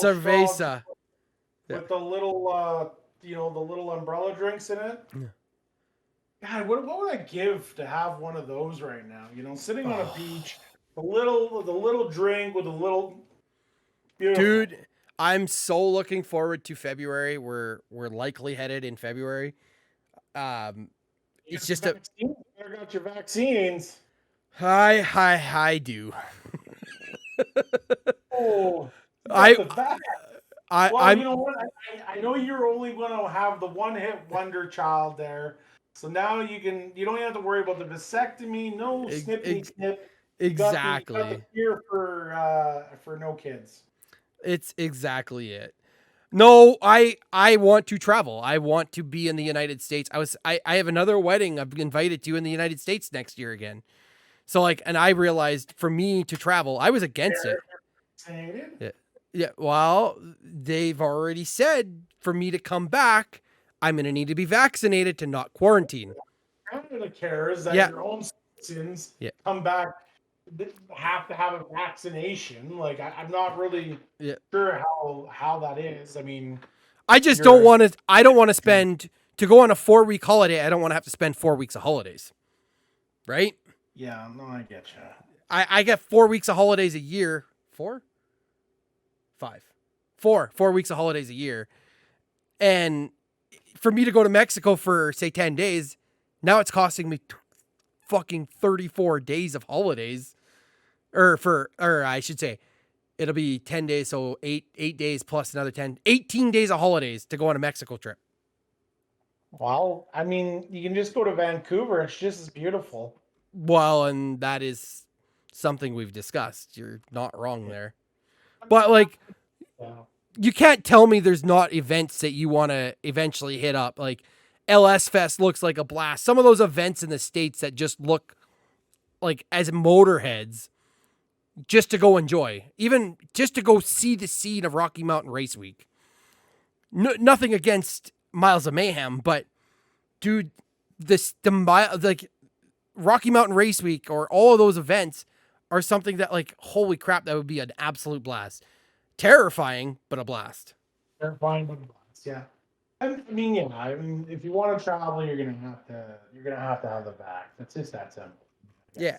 cerveza
straws with the little the little umbrella drinks in it.
Yeah.
God, what would I give to have one of those right now? Sitting on a beach, the little drink with a little beautiful.
Dude, I'm so looking forward to February. We're likely headed in February. It's just
You got your vaccines.
I do.
Oh,
I'm
you know what? I know you're only going to have the one-hit wonder child there, so now you don't have to worry about the vasectomy, no snippy snip.
exactly.
You got the cure for no kids.
It's exactly it. No, I want to travel. I want to be in the United States. I have another wedding I've been invited to in the United States next year again. So and I realized for me to travel, I was against it. Yeah. Well, they've already said for me to come back, I'm going to need to be vaccinated to not quarantine.
Canada cares that your own citizens come back have to have a vaccination. Like I'm not really sure how that is. I mean,
I just don't want to. I don't want to spend to go on a 4-week holiday. I don't want to have to spend 4 weeks of holidays, right?
Yeah, no, I get you.
I get 4 weeks of holidays a year. 4 weeks of holidays a year, and for me to go to Mexico for say 10 days, now it's costing me fucking 34 days of holidays, or I should say, it'll be 10 days, so eight days plus another 18 days of holidays to go on a Mexico trip.
Well, I mean, you can just go to Vancouver. It's just as beautiful.
Well, and that is something we've discussed. You're not wrong there. But like, you can't tell me there's not events that you want to eventually hit up. Like LS Fest looks like a blast. Some of those events in the States that just look like as motorheads just to go enjoy, even just to go see the scene of Rocky Mountain Race Week. Nothing against Miles of Mayhem, but dude, like Rocky Mountain Race Week or all of those events are something that like, holy crap, that would be an absolute blast. Terrifying, but a blast.
Terrifying, but a blast. Yeah. I mean, if you want to travel, you're gonna have to have the vac. That's just that simple.
Yeah.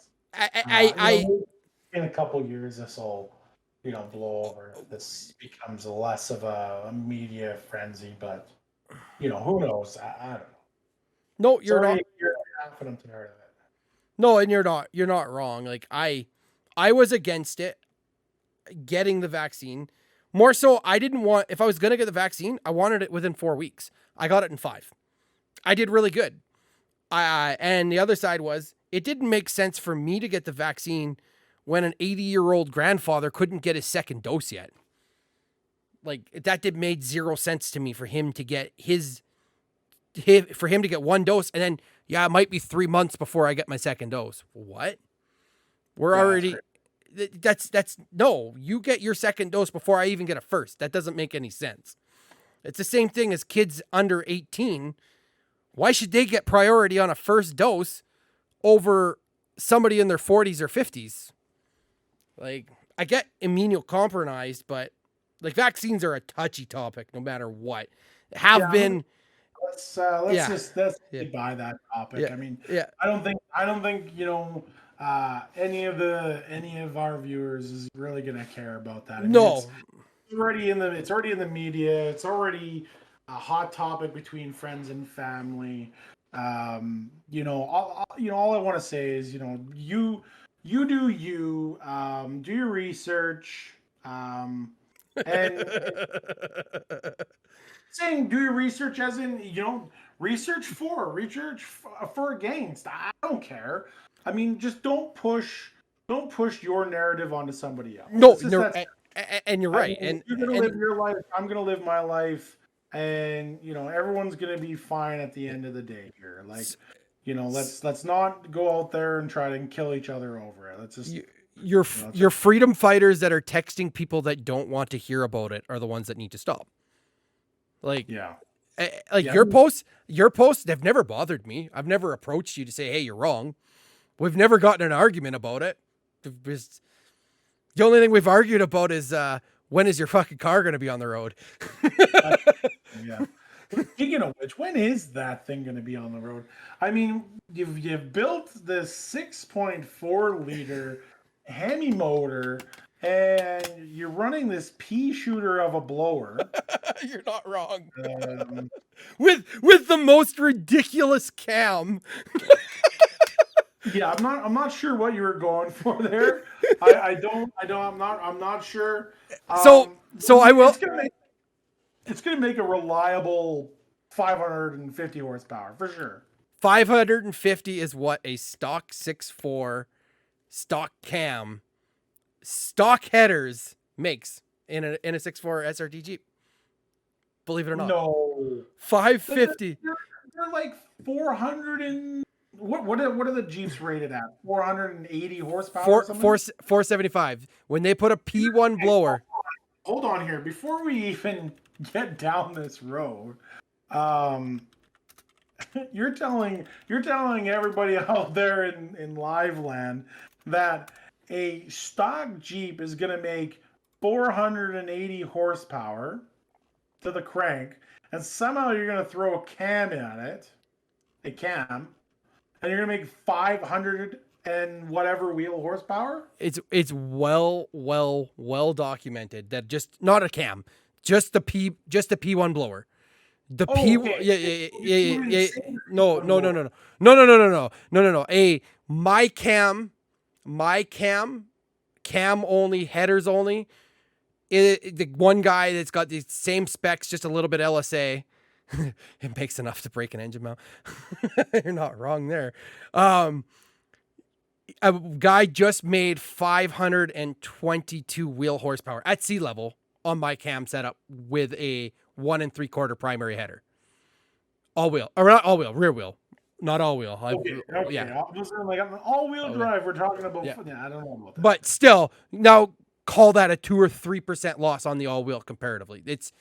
In a couple years, this will, blow over. This becomes less of a media frenzy, but who knows? I don't know.
No, you're not.
You're confident to heard of it.
No, and you're not. You're not wrong. Like I was against it, getting the vaccine. More so, I didn't want. If I was gonna get the vaccine, I wanted it within 4 weeks. I got it in 5. I did really good. And the other side was it didn't make sense for me to get the vaccine when an 80-year-old grandfather couldn't get his second dose yet. Like that made zero sense to me for him to get for him to get one dose and then it might be 3 months before I get my second dose. What? We're
Yeah,
already, that's, no, you get your second dose before I even get a first. That doesn't make any sense. It's the same thing as kids under 18. Why should they get priority on a first dose over somebody in their 40s or 50s? Like, I get immunocompromised, but like vaccines are a touchy topic no matter what. Have
yeah.
been.
Let's
Yeah.
just
Yeah.
get by that topic.
Yeah.
I mean,
Yeah.
I don't think any of our viewers is really gonna care about that. I mean,
No.
it's already in the media. It's already a hot topic between friends and family. All I want to say is, you do you, do your research, and saying do your research as in, research for against. I don't care. I mean, just don't push your narrative onto somebody else.
No,
It's just
no,
that.
and you're
I
right.
mean, you're gonna
And
live your life. I'm gonna live my life, and everyone's gonna be fine at the end of the day here. Like, let's not go out there and try to kill each other over it. Let's just
your freedom fighters that are texting people that don't want to hear about it are the ones that need to stop. Like,
yeah.
like
Yeah.
your posts, they've never bothered me. I've never approached you to say, hey, you're wrong. We've never gotten an argument about it. The only thing we've argued about is when is your fucking car going to be on the road?
Yeah. Speaking of which, when is that thing going to be on the road? I mean, you've built this 6.4 liter Hemi motor, and you're running this pea shooter of a blower.
You're not wrong. With the most ridiculous cam.
Yeah, I'm not sure what you were going for there. I'm not sure.
So I will.
It's gonna make a reliable 550 horsepower for sure.
550 is what a stock 6.4 stock cam stock headers makes in a 6.4 SRT Jeep. Believe it or not.
No.
550.
They're like 400 and what are the Jeeps rated at? 480 horsepower.
475. When they put a P1 blower.
Hold on here before we even get down this road. You're telling everybody out there in live land that a stock Jeep is going to make 480 horsepower to the crank, and somehow you're going to throw a cam in it, and you're going to make 500 and whatever wheel horsepower.
It's well documented that just not a cam, just the P1 blower. The P, yeah. No. My cam only, headers only. The one guy that's got the same specs, just a little bit LSA. It makes enough to break an engine mount. You're not wrong there. A guy just made 522 wheel horsepower at sea level on my cam setup with a 1 3/4 primary header. All wheel, or not all wheel, rear wheel, not all wheel.
Okay.
Yeah.
Like an all-wheel drive. We're talking about.
Yeah.
I don't know about that.
But still, now call that a 2 or 3% loss on the all wheel comparatively. It's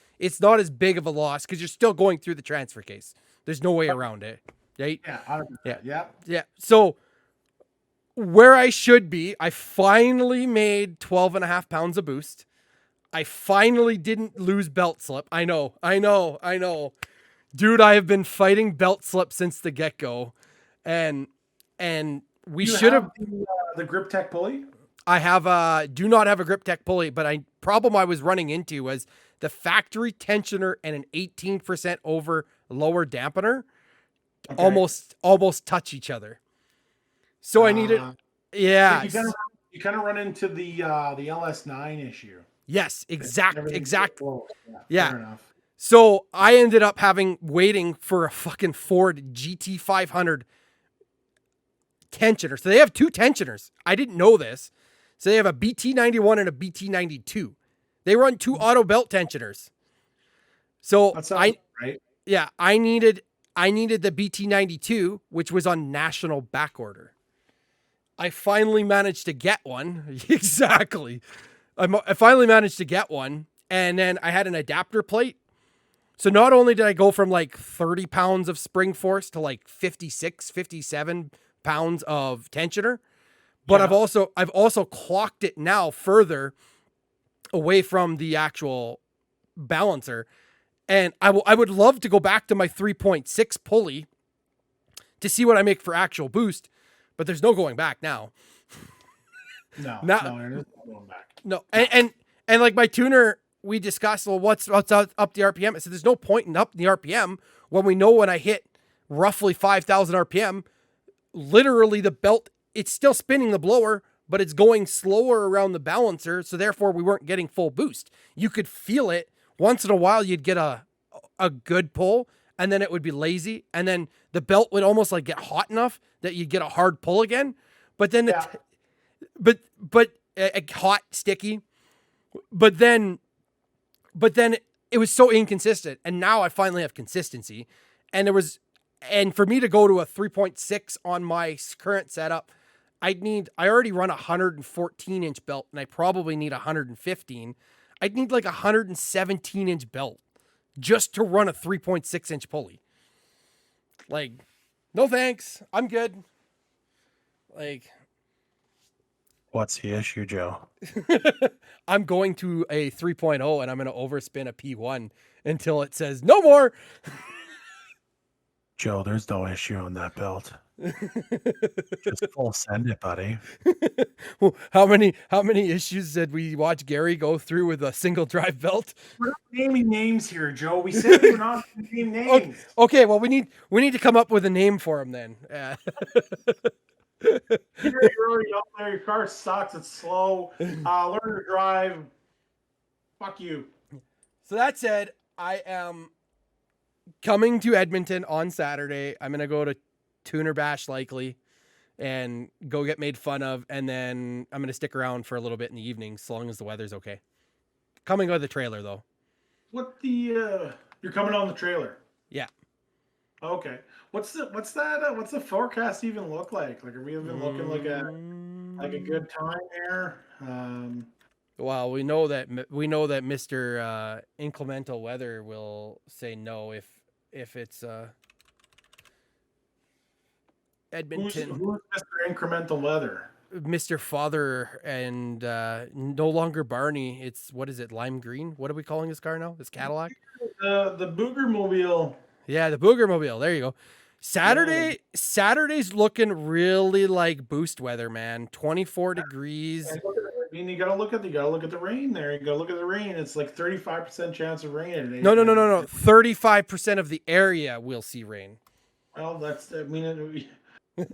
not as big of a loss because you're still going through the transfer case. There's no way around it, right? Yeah. So where I should be, I finally made 12.5 pounds of boost. I finally didn't lose belt slip. I know. Dude, I have been fighting belt slip since the get-go. And we should have
the grip tech pulley.
I do not have a grip tech pulley, but problem I was running into was the factory tensioner and an 18% over lower dampener almost touch each other. So I needed, yeah.
You kind of run into the LS9 issue.
Yes, exact. Yeah.
Fair enough.
So I ended up waiting for a fucking Ford GT500 tensioner. So they have two tensioners. I didn't know this. So they have a BT91 and a BT92. They run two auto belt tensioners. So
right.
Yeah, I needed the BT92, which was on national back order. I finally managed to get one. Exactly. I finally managed to get one. And then I had an adapter plate. So not only did I go from like 30 pounds of spring force to like 56, 57 pounds of tensioner, but
Yeah.
I've also clocked it now further away from the actual balancer. And I would love to go back to my 3.6 pulley to see what I make for actual boost, but there's no going back now.
No,
Now,
there's no going back.
no, and like my tuner, we discussed, well, what's up the RPM? I said, there's no point in up the RPM when we know when I hit roughly 5,000 RPM, literally the belt, it's still spinning the blower, but it's going slower around the balancer. So therefore we weren't getting full boost. You could feel it once in a while. You'd get a good pull and then it would be lazy. And then the belt would almost like get hot enough that you'd get a hard pull again. But then, hot, sticky. But then it was so inconsistent. And now I finally have consistency. And for me to go to a 3.6 on my current setup, I already run a 114 inch belt and I probably need 115. I'd need like a 117 inch belt just to run a 3.6 inch pulley. Like, no thanks. I'm good. Like,
what's the issue, Joe?
I'm going to a 3.0 and I'm going to overspin a P1 until it says no more.
Joe, there's no issue on that belt. Just full send it, buddy.
Well, how many issues did we watch Gary go through with a single drive belt?
We're not naming names here, Joe. We said we're not naming names.
Okay, well we need to come up with a name for him then.
You're already up there. Your car sucks. It's slow. Learn to drive. Fuck you.
So that said, I am coming to Edmonton on Saturday. I'm gonna go to Tuner Bash likely and go get made fun of, and then I'm gonna stick around for a little bit in the evening, as long as the weather's okay. Coming with the trailer though.
You're coming on the trailer?
Yeah.
Okay. What's the forecast even look like? Like, are we even looking like a good time here?
Well, we know that Mr. Inclemental Weather will say no if it's Edmonton.
Who's Mr. Incremental Weather?
Mr. Father and no longer Barney. It's, what is it, lime green? What are we calling this car now? This Cadillac?
The Booger Mobile.
Yeah, the Booger Mobile. There you go. Saturday's looking really like boost weather, man. 24 degrees.
And you gotta look at the rain there. You gotta look at the rain. It's like 35% chance of rain.
No. 35% of the area will see rain.
Well,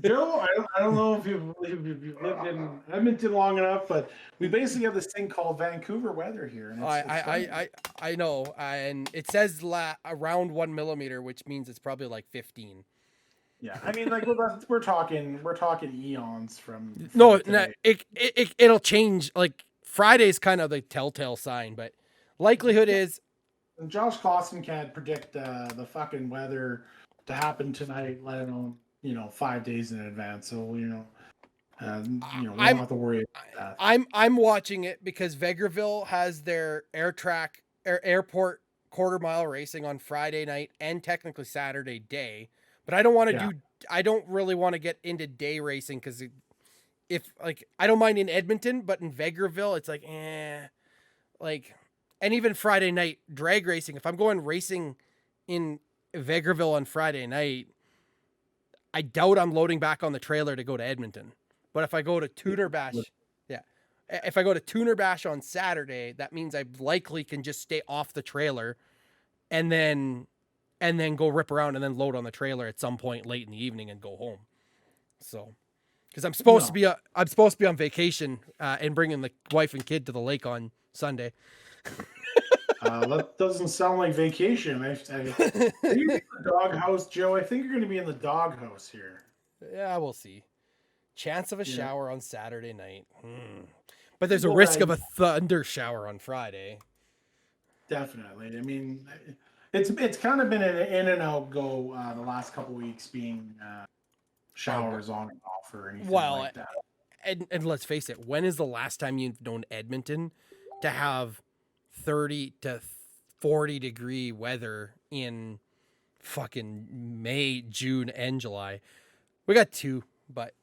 Joe, I don't know if you've lived in Edmonton long enough, but we basically have this thing called Vancouver weather here. And
I know, and it says around 1 millimeter, which means it's probably like 15.
Yeah, I mean, like we're talking eons from
no,
today.
It'll change. Like Friday's kind of the telltale sign, but likelihood is.
And Josh Clausen can't predict the fucking weather to happen tonight, let alone 5 days in advance. So we don't have to worry about that.
I'm watching it because Vegreville has their airport quarter-mile racing on Friday night and technically Saturday day. But I don't want to I don't really want to get into day racing because I don't mind in Edmonton, but in Vegreville, it's like, and even Friday night drag racing. If I'm going racing in Vegreville on Friday night, I doubt I'm loading back on the trailer to go to Edmonton. But if I go to Tuner Bash, if I go to Tuner Bash on Saturday, that means I likely can just stay off the trailer and then go rip around and then load on the trailer at some point late in the evening and go home. So, because I'm supposed to be on vacation and bringing the wife and kid to the lake on Sunday.
That doesn't sound like vacation. Are you in the doghouse, Joe? I think you're going to be in the doghouse here.
Yeah, we'll see. Chance of a shower on Saturday night. But there's a risk of a thunder shower on Friday.
Definitely. I mean, it's kind of been an in and out go the last couple weeks, being showers on and off or anything like that.
and let's face it, when is the last time you've known Edmonton to have 30 to 40 degree weather in fucking May, June, and July? We got 2, but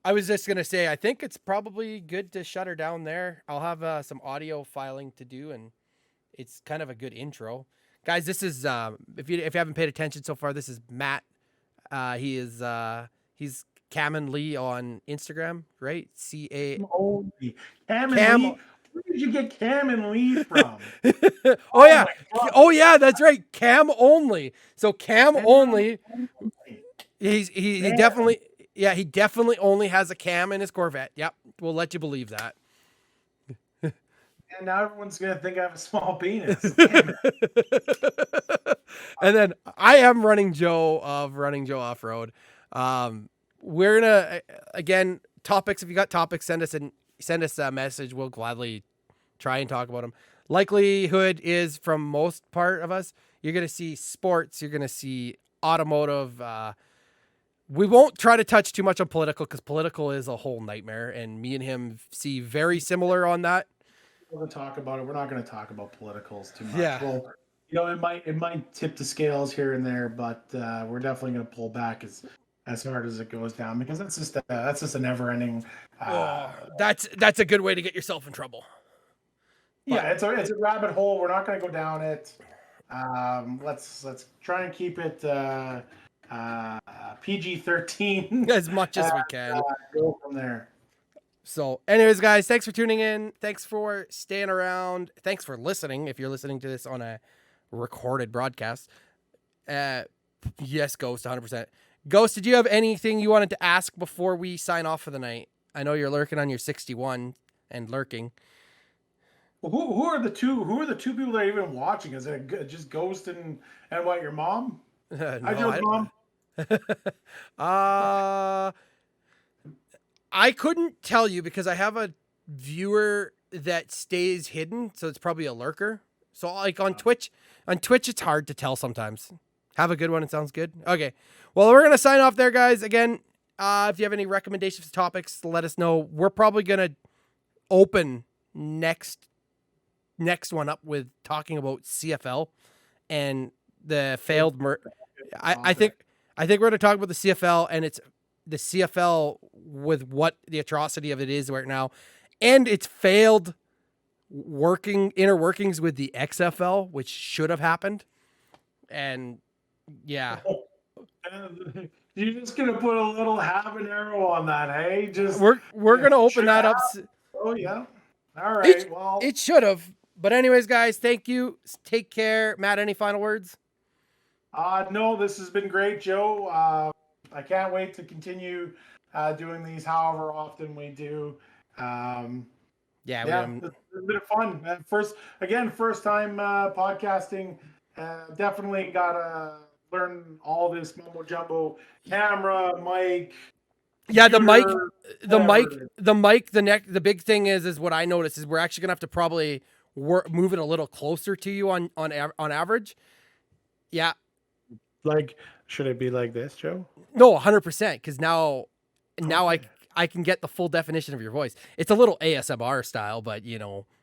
I was just going to say, I think it's probably good to shut her down there. I'll have some audio filing to do, and it's kind of a good intro. Guys, this is, if you haven't paid attention so far, this is Matt. He's Cam and Lee on Instagram, right? C-A...
Only. Cam and
Cam-
Lee. Where did you get Cam and Lee from?
Oh, yeah.
my God.
Oh, yeah, that's right. Cam only. So Cam only, he
Man.
definitely... Yeah, he definitely only has a cam in his Corvette. Yep, we'll let you believe that.
And now everyone's gonna think I have a small penis. Damn it.
And then I am Running Joe of Running Joe Off-Road. We're gonna again topics. If you got topics, send us a message. We'll gladly try and talk about them. Likelihood is from most part of us, you're gonna see sports. You're gonna see automotive. We won't try to touch too much on political because political is a whole nightmare, and me and him see very similar on that.
We're gonna talk about it. We're not gonna talk about politicals too much.
Yeah.
Well, it might tip the scales here and there, but we're definitely gonna pull back as hard as it goes down because that's just a never ending.
That's a good way to get yourself in trouble.
Yeah, it's a rabbit hole. We're not gonna go down it. Let's try and keep it PG-13
As much as we can.
Go from there.
So, anyways, guys, thanks for tuning in. Thanks for staying around. Thanks for listening. If you're listening to this on a recorded broadcast, yes, Ghost, 100%. Ghost, did you have anything you wanted to ask before we sign off for the night? I know you're lurking on your 61 and lurking.
Well, who are the two people that are even watching? Is it just Ghost and what, your mom? Hi, Joe's mom.
I couldn't tell you because I have a viewer that stays hidden, so it's probably a lurker. So like on Twitch, it's hard to tell sometimes. Have a good one. It sounds good. Okay. Well, we're gonna sign off there, guys. Again, if you have any recommendations for topics, let us know. We're probably gonna open next one up with talking about CFL and the failed I think we're going to talk about the CFL, and it's the CFL with what the atrocity of it is right now, and it's failed inner workings with the XFL, which should have happened. And yeah,
you're just gonna put a little habanero on that, hey? Just
we're going to open that up.
Oh yeah. All right. Well,
it should have. But anyways, guys, thank you. Take care. Matt, any final words?
No, this has been great, Joe. I can't wait to continue doing these however often we do.
Yeah,
it's been fun. First time podcasting. Definitely gotta learn all this mumbo jumbo, camera, mic.
Yeah, the
computer,
mic. The big thing is what I noticed is we're actually gonna have to probably move it a little closer to you on average. Yeah.
Like, should it be like this, Joe?
No, 100%. Because now I can get the full definition of your voice. It's a little ASMR style, but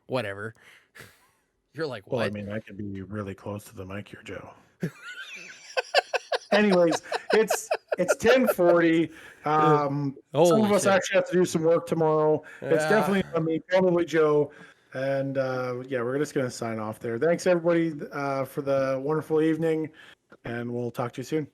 whatever. You're like, what?
Well, I mean, I could be really close to the mic here, Joe. Anyways, it's 10:40. Some of us actually have to do some work tomorrow. It's definitely not me, probably Joe. And we're just gonna sign off there. Thanks everybody for the wonderful evening, and we'll talk to you soon.